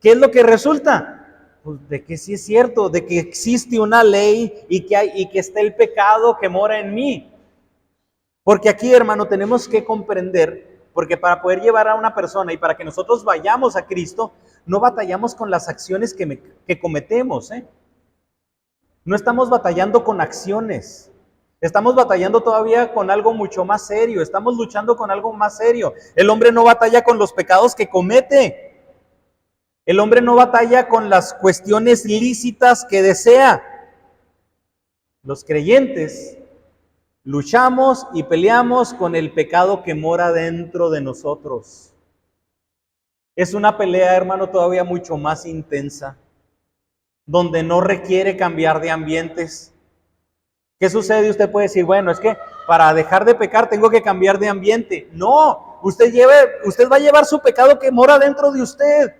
¿qué es lo que resulta? Pues de que sí es cierto, de que existe una ley y que está el pecado que mora en mí. Porque aquí, hermano, tenemos que comprender, porque para poder llevar a una persona y para que nosotros vayamos a Cristo, no batallamos con las acciones que cometemos, ¿eh? No estamos batallando con acciones, estamos batallando todavía con algo mucho más serio, estamos luchando con algo más serio. El hombre no batalla con los pecados que comete, el hombre no batalla con las cuestiones lícitas que desea. Los creyentes luchamos y peleamos con el pecado que mora dentro de nosotros. Es una pelea, hermano, todavía mucho más intensa, donde no requiere cambiar de ambientes. ¿Qué sucede? Usted puede decir, bueno, es que para dejar de pecar tengo que cambiar de ambiente. No, usted va a llevar su pecado que mora dentro de usted.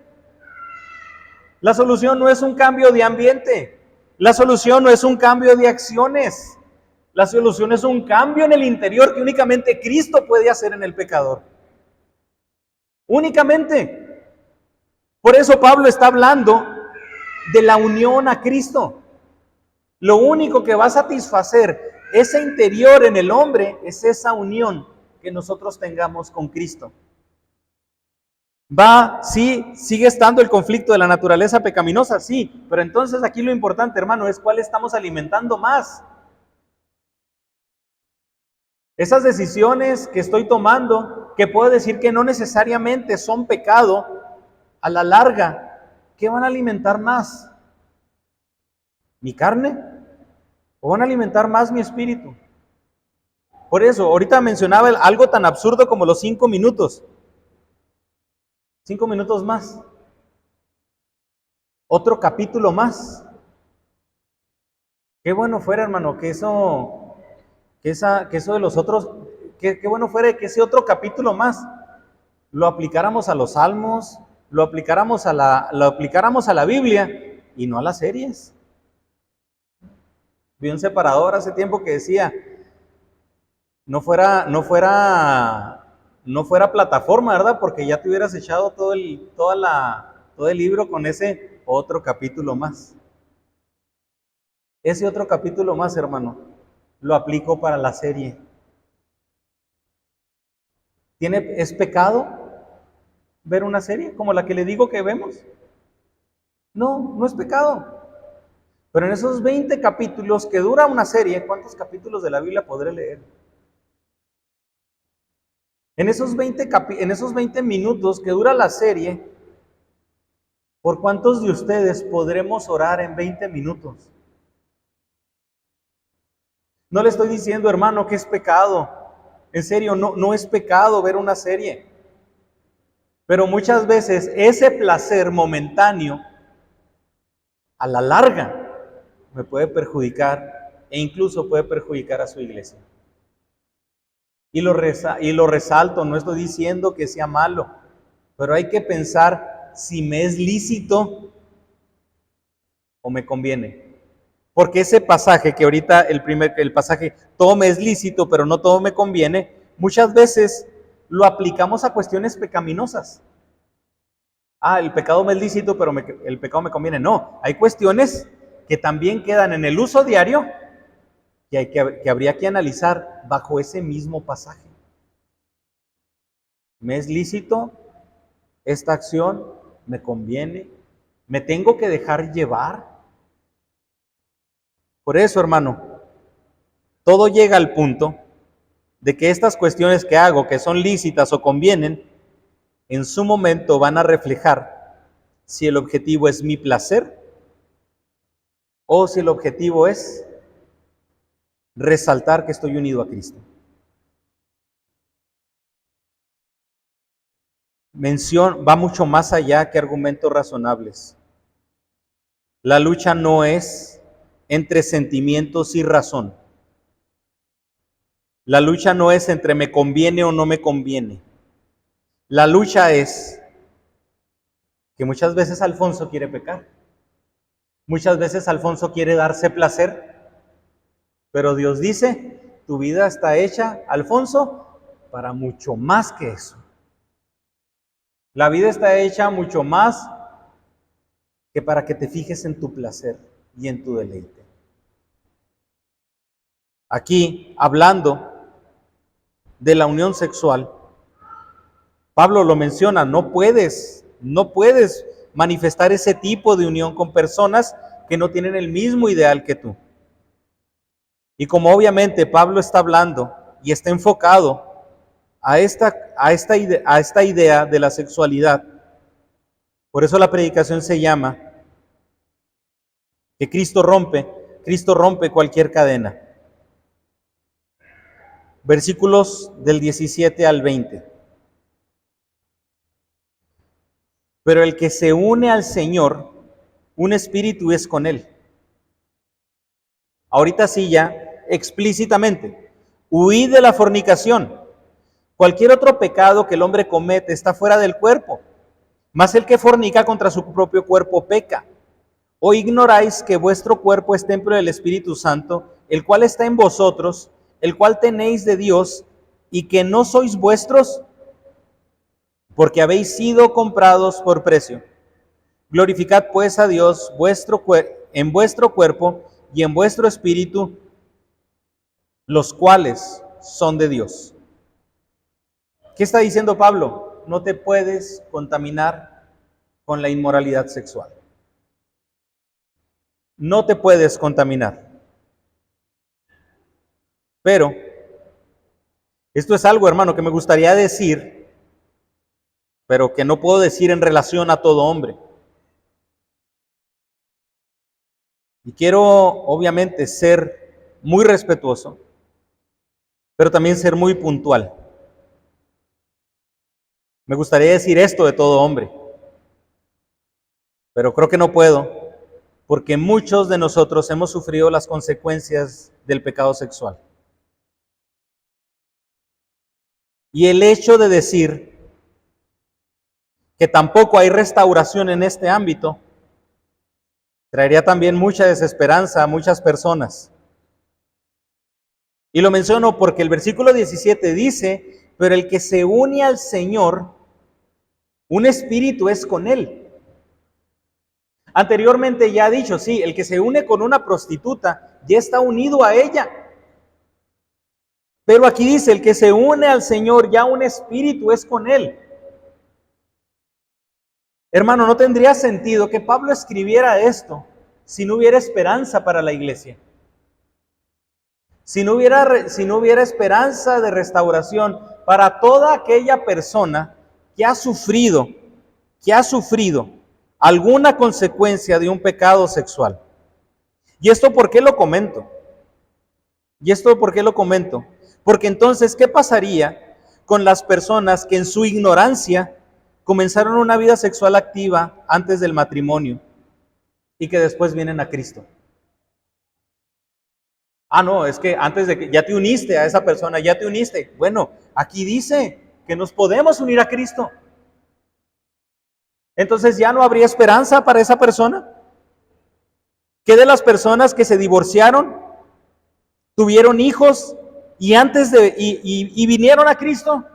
La solución no es un cambio de ambiente. La solución no es un cambio de acciones. La solución es un cambio en el interior que únicamente Cristo puede hacer en el pecador. Únicamente. Por eso Pablo está hablando de la unión a Cristo. Lo único que va a satisfacer ese interior en el hombre es esa unión que nosotros tengamos con Cristo. Sí, sigue estando el conflicto de la naturaleza pecaminosa, sí, pero entonces aquí lo importante, hermano, es cuál estamos alimentando más. Esas decisiones que estoy tomando, que puedo decir que no necesariamente son pecado, a la larga, ¿qué van a alimentar más? ¿Mi carne? ¿O van a alimentar más mi espíritu? Por eso, ahorita mencionaba algo tan absurdo como los 5 minutos. 5 minutos más. Otro capítulo más. Qué bueno fuera, hermano, que eso de los otros, qué bueno fuera que ese otro capítulo más lo aplicáramos a los salmos, lo aplicáramos a la Biblia y no a las series. Vi un separador hace tiempo que decía, no fuera plataforma, ¿verdad? Porque ya te hubieras echado todo el libro con ese otro capítulo más. Ese otro capítulo más, hermano, lo aplico para la serie. ¿Es pecado ver una serie como la que le digo que vemos? No, no es pecado. Pero en esos 20 capítulos que dura una serie, ¿cuántos capítulos de la Biblia podré leer? En esos 20 minutos que dura la serie, ¿por cuántos de ustedes podremos orar en 20 minutos? No le estoy diciendo, hermano, que es pecado. En serio, no es pecado ver una serie. Pero muchas veces ese placer momentáneo, a la larga, me puede perjudicar e incluso puede perjudicar a su iglesia. Y lo resalto, no estoy diciendo que sea malo, pero hay que pensar si me es lícito o me conviene. Porque ese pasaje que ahorita, el pasaje, todo me es lícito, pero no todo me conviene, muchas veces lo aplicamos a cuestiones pecaminosas. El pecado me es lícito, pero el pecado me conviene. No, hay cuestiones que también quedan en el uso diario que habría que analizar bajo ese mismo pasaje. ¿Me es lícito esta acción? ¿Me conviene? ¿Me tengo que dejar llevar? Por eso, hermano, todo llega al punto de que estas cuestiones que hago, que son lícitas o convienen, en su momento van a reflejar si el objetivo es mi placer o si el objetivo es resaltar que estoy unido a Cristo. Va mucho más allá que argumentos razonables. La lucha no es entre sentimientos y razón. La lucha no es entre me conviene o no me conviene. La lucha es que muchas veces Alfonso quiere pecar. Muchas veces Alfonso quiere darse placer. Pero Dios dice, tu vida está hecha, Alfonso, para mucho más que eso. La vida está hecha mucho más que para que te fijes en tu placer y en tu deleite. Aquí, hablando de la unión sexual, Pablo lo menciona, no puedes manifestar ese tipo de unión con personas que no tienen el mismo ideal que tú. Y como obviamente Pablo está hablando y está enfocado a esta idea de la sexualidad, por eso la predicación se llama que Cristo rompe cualquier cadena. Versículos del 17 al 20. Pero el que se une al Señor, un espíritu es con él. Ahorita sí ya, explícitamente, huid de la fornicación. Cualquier otro pecado que el hombre comete está fuera del cuerpo, mas el que fornica contra su propio cuerpo peca. ¿O ignoráis que vuestro cuerpo es templo del Espíritu Santo, el cual está en vosotros, el cual tenéis de Dios, y que no sois vuestros? Porque habéis sido comprados por precio. Glorificad pues a Dios en vuestro cuerpo y en vuestro espíritu, los cuales son de Dios. ¿Qué está diciendo Pablo? No te puedes contaminar con la inmoralidad sexual. No te puedes contaminar. Pero esto es algo, hermano, que me gustaría decir, pero que no puedo decir en relación a todo hombre. Y quiero, obviamente, ser muy respetuoso, pero también ser muy puntual. Me gustaría decir esto de todo hombre, pero creo que no puedo, porque muchos de nosotros hemos sufrido las consecuencias del pecado sexual. Y el hecho de decir que tampoco hay restauración en este ámbito, traería también mucha desesperanza a muchas personas. Y lo menciono porque el versículo 17 dice, pero el que se une al Señor, un espíritu es con él. Anteriormente ya ha dicho, sí, el que se une con una prostituta ya está unido a ella. Pero aquí dice, el que se une al Señor, ya un espíritu es con él. Hermano, no tendría sentido que Pablo escribiera esto si no hubiera esperanza para la iglesia. Si no hubiera esperanza de restauración para toda aquella persona que ha sufrido alguna consecuencia de un pecado sexual. ¿Y esto por qué lo comento? Porque entonces, ¿qué pasaría con las personas que en su ignorancia comenzaron una vida sexual activa antes del matrimonio y que después vienen a Cristo? No, es que antes de que ya te uniste a esa persona, ya te uniste. Bueno, aquí dice que nos podemos unir a Cristo. Entonces, ¿ya no habría esperanza para esa persona? ¿Qué de las personas que se divorciaron, tuvieron hijos y vinieron a Cristo?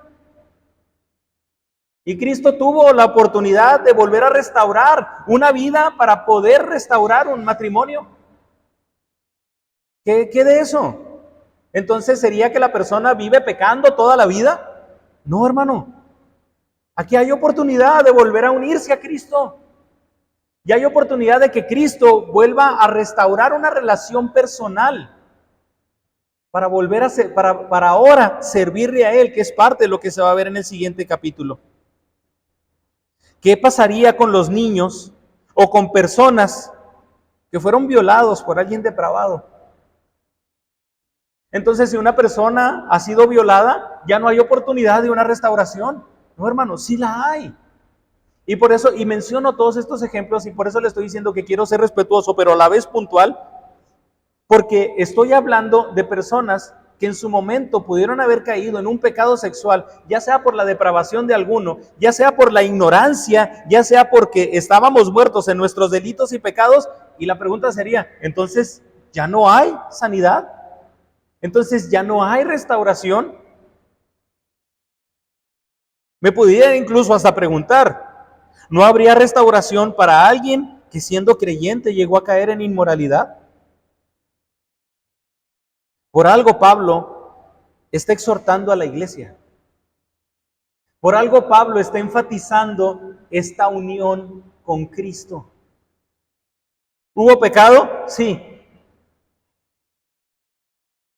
Y Cristo tuvo la oportunidad de volver a restaurar una vida para poder restaurar un matrimonio. ¿Qué de eso? Entonces, ¿sería que la persona vive pecando toda la vida? No, hermano. Aquí hay oportunidad de volver a unirse a Cristo. Y hay oportunidad de que Cristo vuelva a restaurar una relación personal para volver a ser, para ahora servirle a Él, que es parte de lo que se va a ver en el siguiente capítulo. ¿Qué pasaría con los niños o con personas que fueron violados por alguien depravado? Entonces, si una persona ha sido violada, ya no hay oportunidad de una restauración. No, hermano, sí la hay. Y por eso, y menciono todos estos ejemplos, y por eso le estoy diciendo que quiero ser respetuoso, pero a la vez puntual, porque estoy hablando de personas que en su momento pudieron haber caído en un pecado sexual, ya sea por la depravación de alguno, ya sea por la ignorancia, ya sea porque estábamos muertos en nuestros delitos y pecados, y la pregunta sería, entonces, ¿ya no hay sanidad? Entonces, ¿ya no hay restauración? Me pudiera incluso hasta preguntar, ¿no habría restauración para alguien que siendo creyente llegó a caer en inmoralidad? Por algo Pablo está exhortando a la iglesia. Por algo Pablo está enfatizando esta unión con Cristo. ¿Hubo pecado? Sí.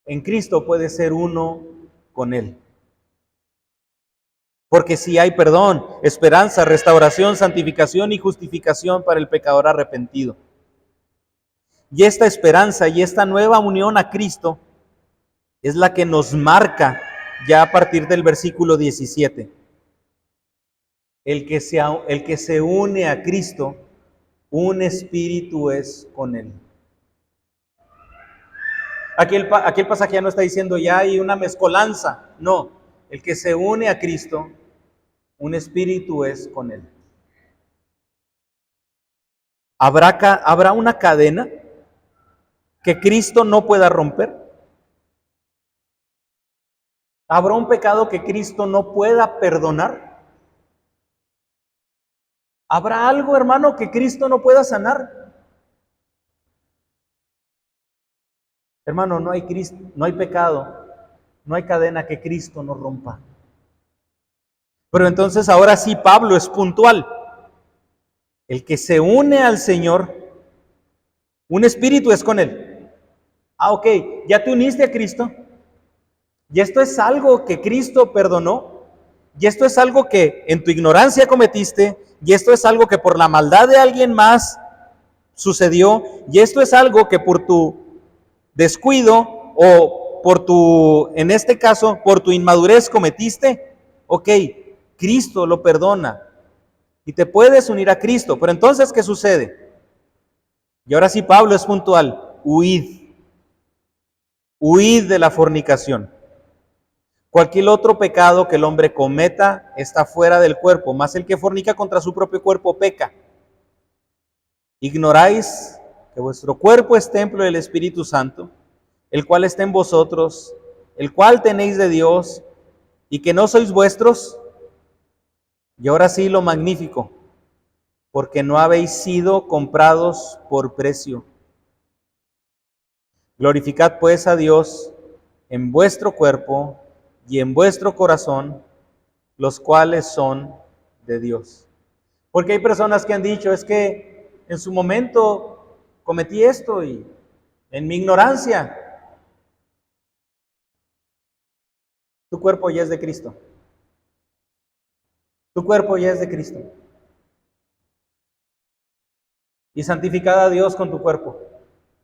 En Cristo puede ser uno con Él. Porque si hay perdón, esperanza, restauración, santificación y justificación para el pecador arrepentido. Y esta esperanza y esta nueva unión a Cristo es la que nos marca ya a partir del versículo 17. El que se une a Cristo, un espíritu es con Él. Aquí el pasaje ya no está diciendo ya hay una mezcolanza. No, el que se une a Cristo, un espíritu es con Él. ¿Habrá una cadena que Cristo no pueda romper? ¿Habrá un pecado que Cristo no pueda perdonar? ¿Habrá algo, hermano, que Cristo no pueda sanar? Hermano, no hay pecado, no hay cadena que Cristo no rompa. Pero entonces ahora sí Pablo es puntual. El que se une al Señor, un espíritu es con Él. Ok, ya te uniste a Cristo. Y esto es algo que Cristo perdonó. Y esto es algo que en tu ignorancia cometiste. Y esto es algo que por la maldad de alguien más sucedió. Y esto es algo que por tu descuido o en este caso, por tu inmadurez cometiste. Ok, Cristo lo perdona. Y te puedes unir a Cristo. Pero entonces, ¿qué sucede? Y ahora sí Pablo es puntual. Huid de la fornicación. Cualquier otro pecado que el hombre cometa está fuera del cuerpo, mas el que fornica contra su propio cuerpo peca. ¿Ignoráis que vuestro cuerpo es templo del Espíritu Santo, el cual está en vosotros, el cual tenéis de Dios, y que no sois vuestros? Y ahora sí lo magnífico, porque no habéis sido comprados por precio. Glorificad pues a Dios en vuestro cuerpo y en vuestro corazón, los cuales son de Dios. Porque hay personas que han dicho, es que en su momento cometí esto y en mi ignorancia. Tu cuerpo ya es de Cristo. Tu cuerpo ya es de Cristo. Y santificad a Dios con tu cuerpo.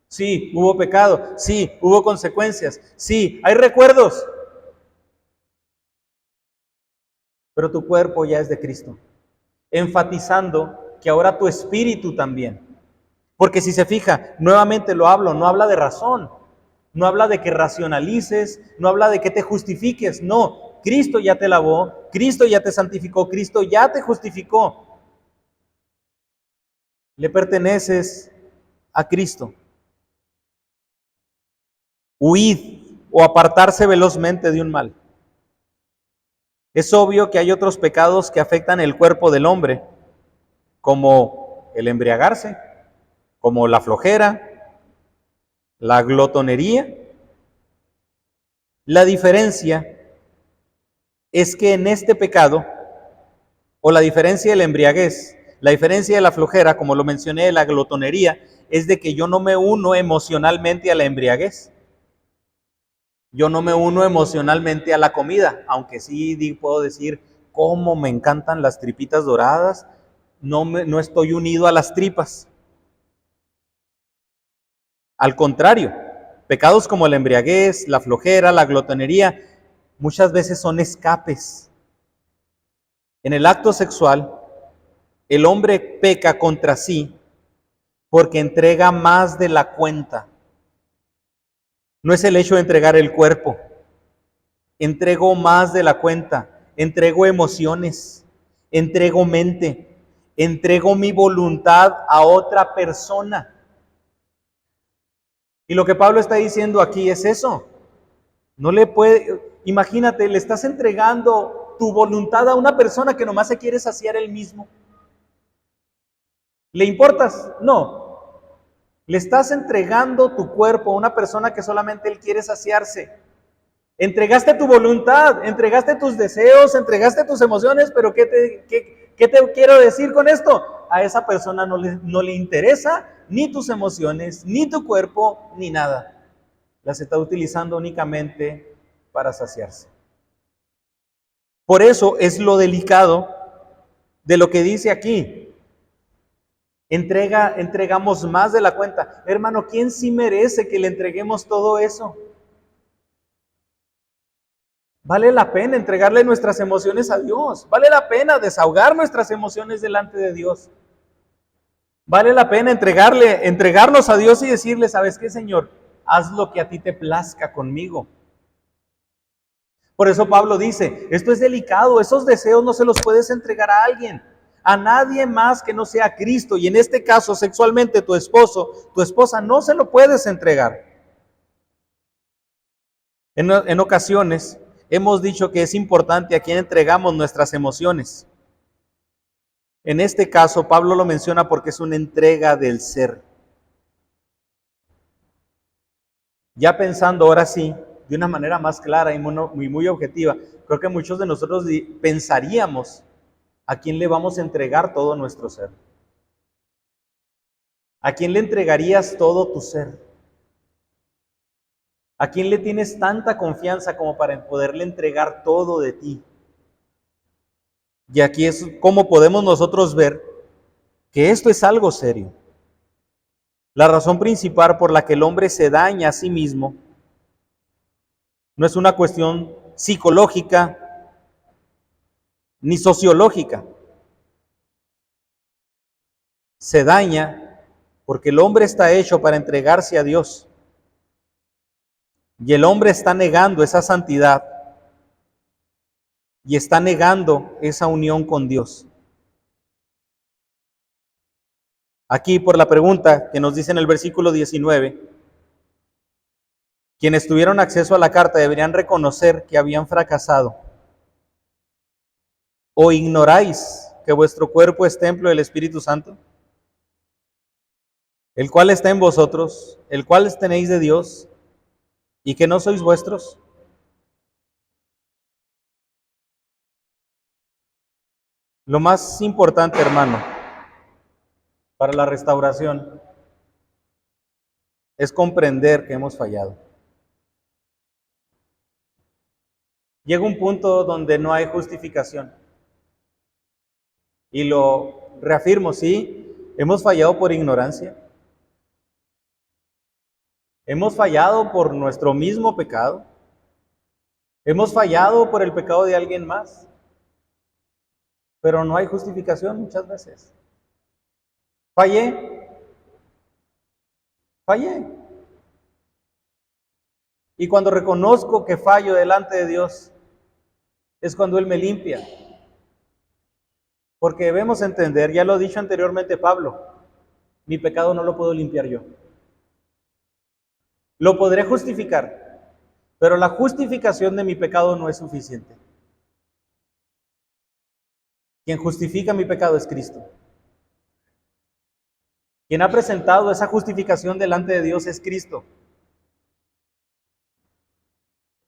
Sí, hubo pecado. Sí, hubo consecuencias. Sí, hay recuerdos. Pero tu cuerpo ya es de Cristo. Enfatizando que ahora tu espíritu también. Porque si se fija, nuevamente lo hablo, no habla de razón. No habla de que racionalices, no habla de que te justifiques. No, Cristo ya te lavó, Cristo ya te santificó, Cristo ya te justificó. Le perteneces a Cristo. huid o apartarse velozmente de un mal. Es obvio que hay otros pecados que afectan el cuerpo del hombre, como el embriagarse, como la flojera, la glotonería. La diferencia es que en este pecado, o la diferencia de la embriaguez, la diferencia de la flojera, como lo mencioné, de la glotonería, es de que yo no me uno emocionalmente a la embriaguez. Yo no me uno emocionalmente a la comida, aunque sí puedo decir cómo me encantan las tripitas doradas, no estoy unido a las tripas. Al contrario, pecados como la embriaguez, la flojera, la glotonería, muchas veces son escapes. En el acto sexual, el hombre peca contra sí porque entrega más de la cuenta. No es el hecho de entregar el cuerpo. Entrego más de la cuenta. Entrego emociones. Entrego mente. Entrego mi voluntad a otra persona. Y lo que Pablo está diciendo aquí es eso. No le puede, imagínate, le estás entregando tu voluntad a una persona que nomás se quiere saciar él mismo. ¿Le importas? No. Le estás entregando tu cuerpo a una persona que solamente él quiere saciarse. Entregaste tu voluntad, entregaste tus deseos, entregaste tus emociones, pero ¿qué te quiero decir con esto? A esa persona no le interesa ni tus emociones, ni tu cuerpo, ni nada. Las está utilizando únicamente para saciarse. Por eso es lo delicado de lo que dice aquí. Entregamos más de la cuenta. Hermano, ¿quién sí merece que le entreguemos todo eso? Vale la pena entregarle nuestras emociones a Dios. Vale la pena desahogar nuestras emociones delante de Dios. Vale la pena entregarnos a Dios y decirle, ¿sabes qué, Señor? Haz lo que a ti te plazca conmigo. Por eso Pablo dice, esto es delicado, esos deseos no se los puedes entregar a alguien, a nadie más que no sea Cristo. Y en este caso, sexualmente, tu esposo, tu esposa, no se lo puedes entregar. En ocasiones hemos dicho que es importante a quién entregamos nuestras emociones. En este caso, Pablo lo menciona porque es una entrega del ser. Ya pensando ahora sí, de una manera más clara y muy objetiva, creo que muchos de nosotros pensaríamos a quién le vamos a entregar todo nuestro ser. ¿A quién le entregarías todo tu ser? ¿A quién le tienes tanta confianza como para poderle entregar todo de ti? Y aquí es como podemos nosotros ver que esto es algo serio. La razón principal por la que el hombre se daña a sí mismo no es una cuestión psicológica ni sociológica. Se daña porque el hombre está hecho para entregarse a Dios. Y el hombre está negando esa santidad y está negando esa unión con Dios. Aquí por la pregunta que nos dice en el versículo 19, quienes tuvieron acceso a la carta deberían reconocer que habían fracasado. ¿O ignoráis que vuestro cuerpo es templo del Espíritu Santo, el cual está en vosotros, el cual tenéis de Dios, y que no sois vuestros? Lo más importante, hermano, para la restauración es comprender que hemos fallado. Llega un punto donde no hay justificación. Y lo reafirmo, sí, hemos fallado por ignorancia. Hemos fallado por nuestro mismo pecado. Hemos fallado por el pecado de alguien más. Pero no hay justificación muchas veces. Fallé. Y cuando reconozco que fallo delante de Dios, es cuando Él me limpia. Porque debemos entender, ya lo ha dicho anteriormente Pablo, mi pecado no lo puedo limpiar yo. Lo podré justificar, pero la justificación de mi pecado no es suficiente. Quien justifica mi pecado es Cristo. Quien ha presentado esa justificación delante de Dios es Cristo.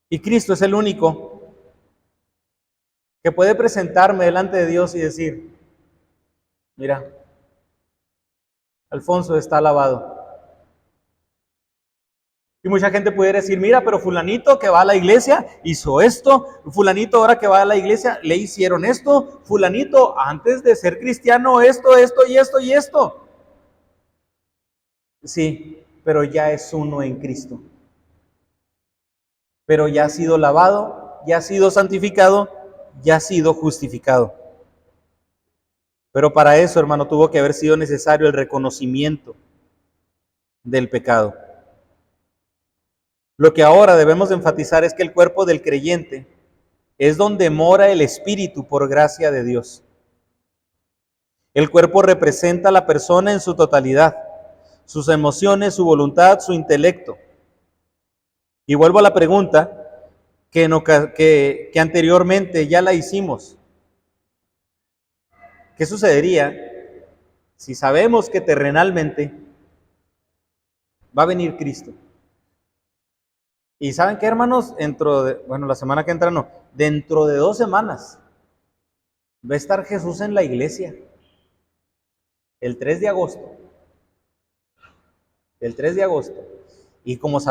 Y Cristo es el único que puede presentarme delante de Dios y decir, mira, Alfonso está lavado. Y mucha gente pudiera decir, mira, pero fulanito que va a la iglesia hizo esto, fulanito ahora que va a la iglesia le hicieron esto, fulanito antes de ser cristiano esto, esto y esto y esto. Sí, pero ya es uno en Cristo. Pero ya ha sido lavado, ya ha sido santificado, ya ha sido justificado. Pero para eso, hermano, tuvo que haber sido necesario el reconocimiento del pecado. Lo que ahora debemos enfatizar es que el cuerpo del creyente es donde mora el Espíritu por gracia de Dios. El cuerpo representa a la persona en su totalidad, sus emociones, su voluntad, su intelecto. Y vuelvo a la pregunta que anteriormente ya la hicimos. ¿Qué sucedería si sabemos que terrenalmente va a venir Cristo? Y ¿saben qué, hermanos? La semana que entra no, dentro de 2 semanas va a estar Jesús en la iglesia, el 3 de agosto. El 3 de agosto. Y como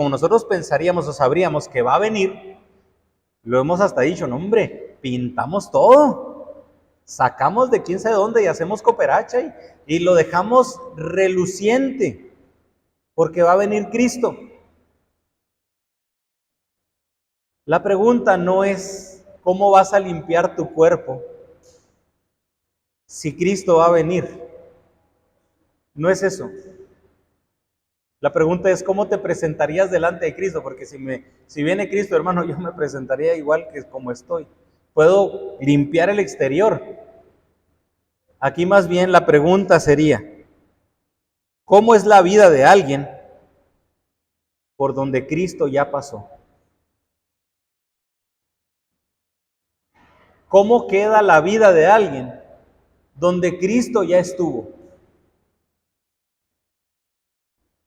nosotros pensaríamos o sabríamos que va a venir, lo hemos hasta dicho, no hombre, pintamos todo, sacamos de quién sabe dónde y hacemos cooperacha y lo dejamos reluciente, porque va a venir Cristo. La pregunta no es cómo vas a limpiar tu cuerpo si Cristo va a venir. No es eso. La pregunta es cómo te presentarías delante de Cristo, porque si viene Cristo, hermano, yo me presentaría igual que como estoy. Puedo limpiar el exterior. Aquí más bien la pregunta sería, ¿cómo es la vida de alguien por donde Cristo ya pasó? ¿Cómo queda la vida de alguien donde Cristo ya estuvo?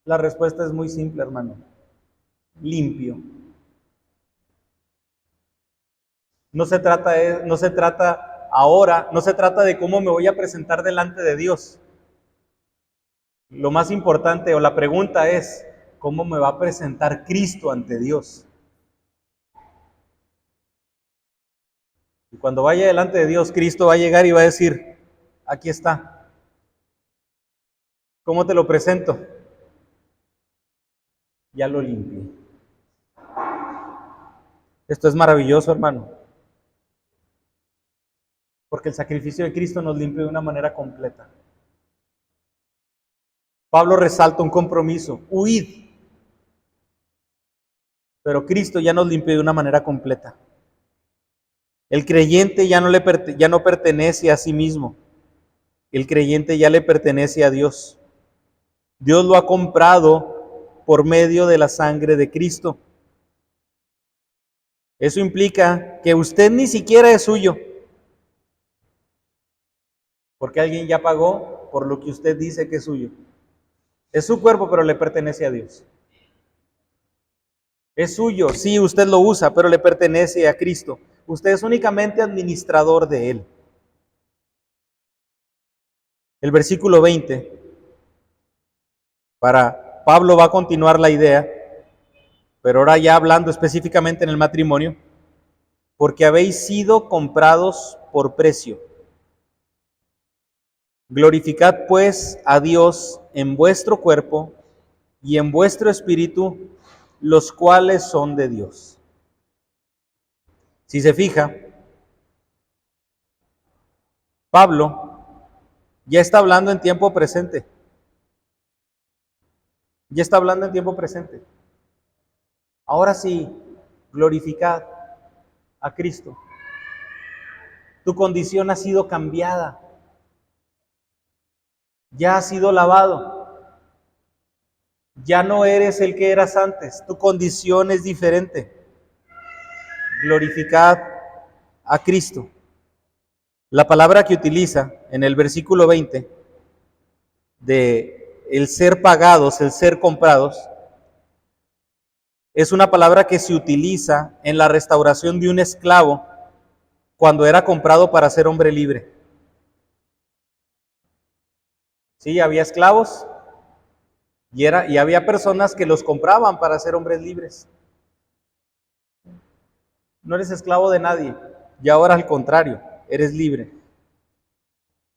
La respuesta es muy simple, hermano. Limpio. No se trata de cómo me voy a presentar delante de Dios. Lo más importante o la pregunta es, ¿cómo me va a presentar Cristo ante Dios? Y cuando vaya delante de Dios, Cristo va a llegar y va a decir, aquí está. ¿Cómo te lo presento? Ya lo limpié. Esto es maravilloso, hermano. Porque el sacrificio de Cristo nos limpia de una manera completa. Pablo resalta un compromiso, huid. Pero Cristo ya nos limpió de una manera completa. El creyente ya no pertenece a sí mismo. El creyente ya le pertenece a Dios. Dios lo ha comprado por medio de la sangre de Cristo. Eso implica que usted ni siquiera es suyo, porque alguien ya pagó por lo que usted dice que es suyo. Es su cuerpo, pero le pertenece a Dios. Es suyo, sí, usted lo usa, pero le pertenece a Cristo. Usted es únicamente administrador de él. El versículo 20, para Pablo va a continuar la idea, pero ahora ya hablando específicamente en el matrimonio, porque habéis sido comprados por precio. Glorificad pues a Dios en vuestro cuerpo y en vuestro espíritu, los cuales son de Dios. Si se fija, Pablo ya está hablando en tiempo presente. Ya está hablando en tiempo presente. Ahora sí, glorificad a Cristo. Tu condición ha sido cambiada. Ya has sido lavado. Ya no eres el que eras antes, tu condición es diferente. Glorificad a Cristo. La palabra que utiliza en el versículo 20 de el ser pagados, el ser comprados, es una palabra que se utiliza en la restauración de un esclavo cuando era comprado para ser hombre libre. Sí, había esclavos y había personas que los compraban para ser hombres libres. No eres esclavo de nadie y ahora al contrario, eres libre.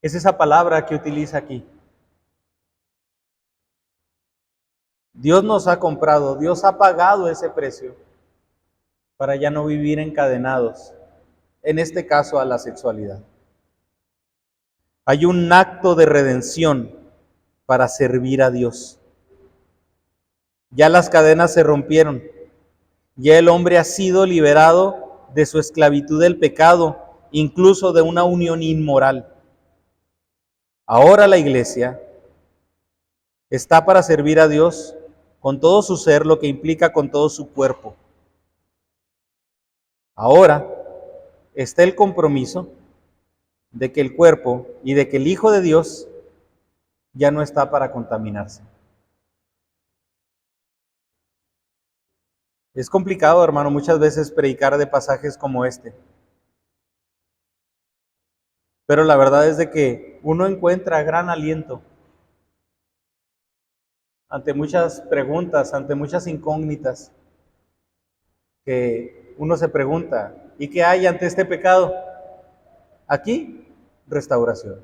Es esa palabra que utiliza aquí. Dios nos ha comprado, Dios ha pagado ese precio para ya no vivir encadenados, en este caso a la sexualidad. Hay un acto de redención para servir a Dios. Ya las cadenas se rompieron, ya el hombre ha sido liberado de su esclavitud del pecado, incluso de una unión inmoral. Ahora la iglesia está para servir a Dios con todo su ser, lo que implica con todo su cuerpo. Ahora está el compromiso de que el cuerpo y de que el Hijo de Dios ya no está para contaminarse. Es complicado, hermano, muchas veces predicar de pasajes como este. Pero la verdad es de que uno encuentra gran aliento ante muchas preguntas, ante muchas incógnitas que uno se pregunta, ¿y qué hay ante este pecado? Aquí, restauración.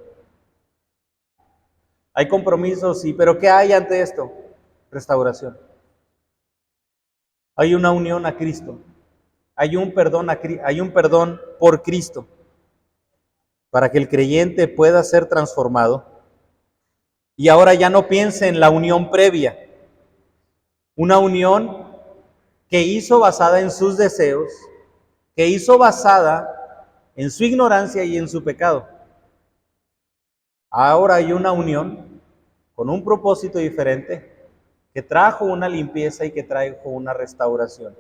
Hay compromisos, sí, pero ¿qué hay ante esto? Restauración. Hay una unión a Cristo. Hay un perdón por Cristo para que el creyente pueda ser transformado y ahora ya no piense en la unión previa, una unión que hizo basada en sus deseos, que hizo basada en su ignorancia y en su pecado. Ahora hay una unión con un propósito diferente que trajo una limpieza y que trajo una restauración.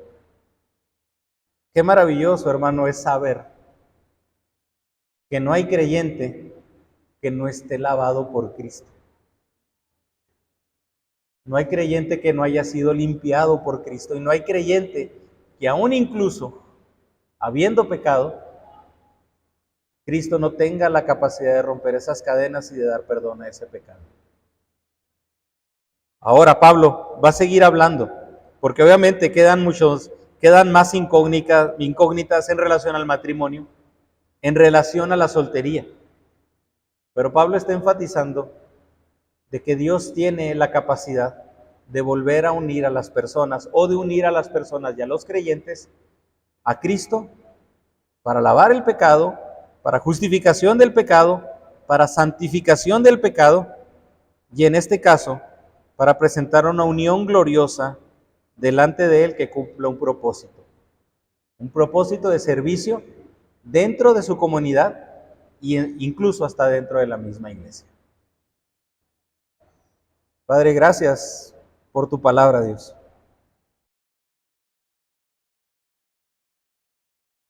Qué maravilloso, hermano, es saber que no hay creyente que no esté lavado por Cristo. No hay creyente que no haya sido limpiado por Cristo. Y no hay creyente que aún incluso habiendo pecado, Cristo no tenga la capacidad de romper esas cadenas y de dar perdón a ese pecado. Ahora Pablo va a seguir hablando, porque obviamente quedan más incógnitas en relación al matrimonio, en relación a la soltería. Pero Pablo está enfatizando de que Dios tiene la capacidad de volver a unir a las personas o de unir a las personas y a los creyentes a Cristo para lavar el pecado, para justificación del pecado, para santificación del pecado y en este caso para presentar una unión gloriosa delante de Él que cumpla un propósito de servicio dentro de su comunidad e incluso hasta dentro de la misma iglesia. Padre, gracias por tu palabra, Dios.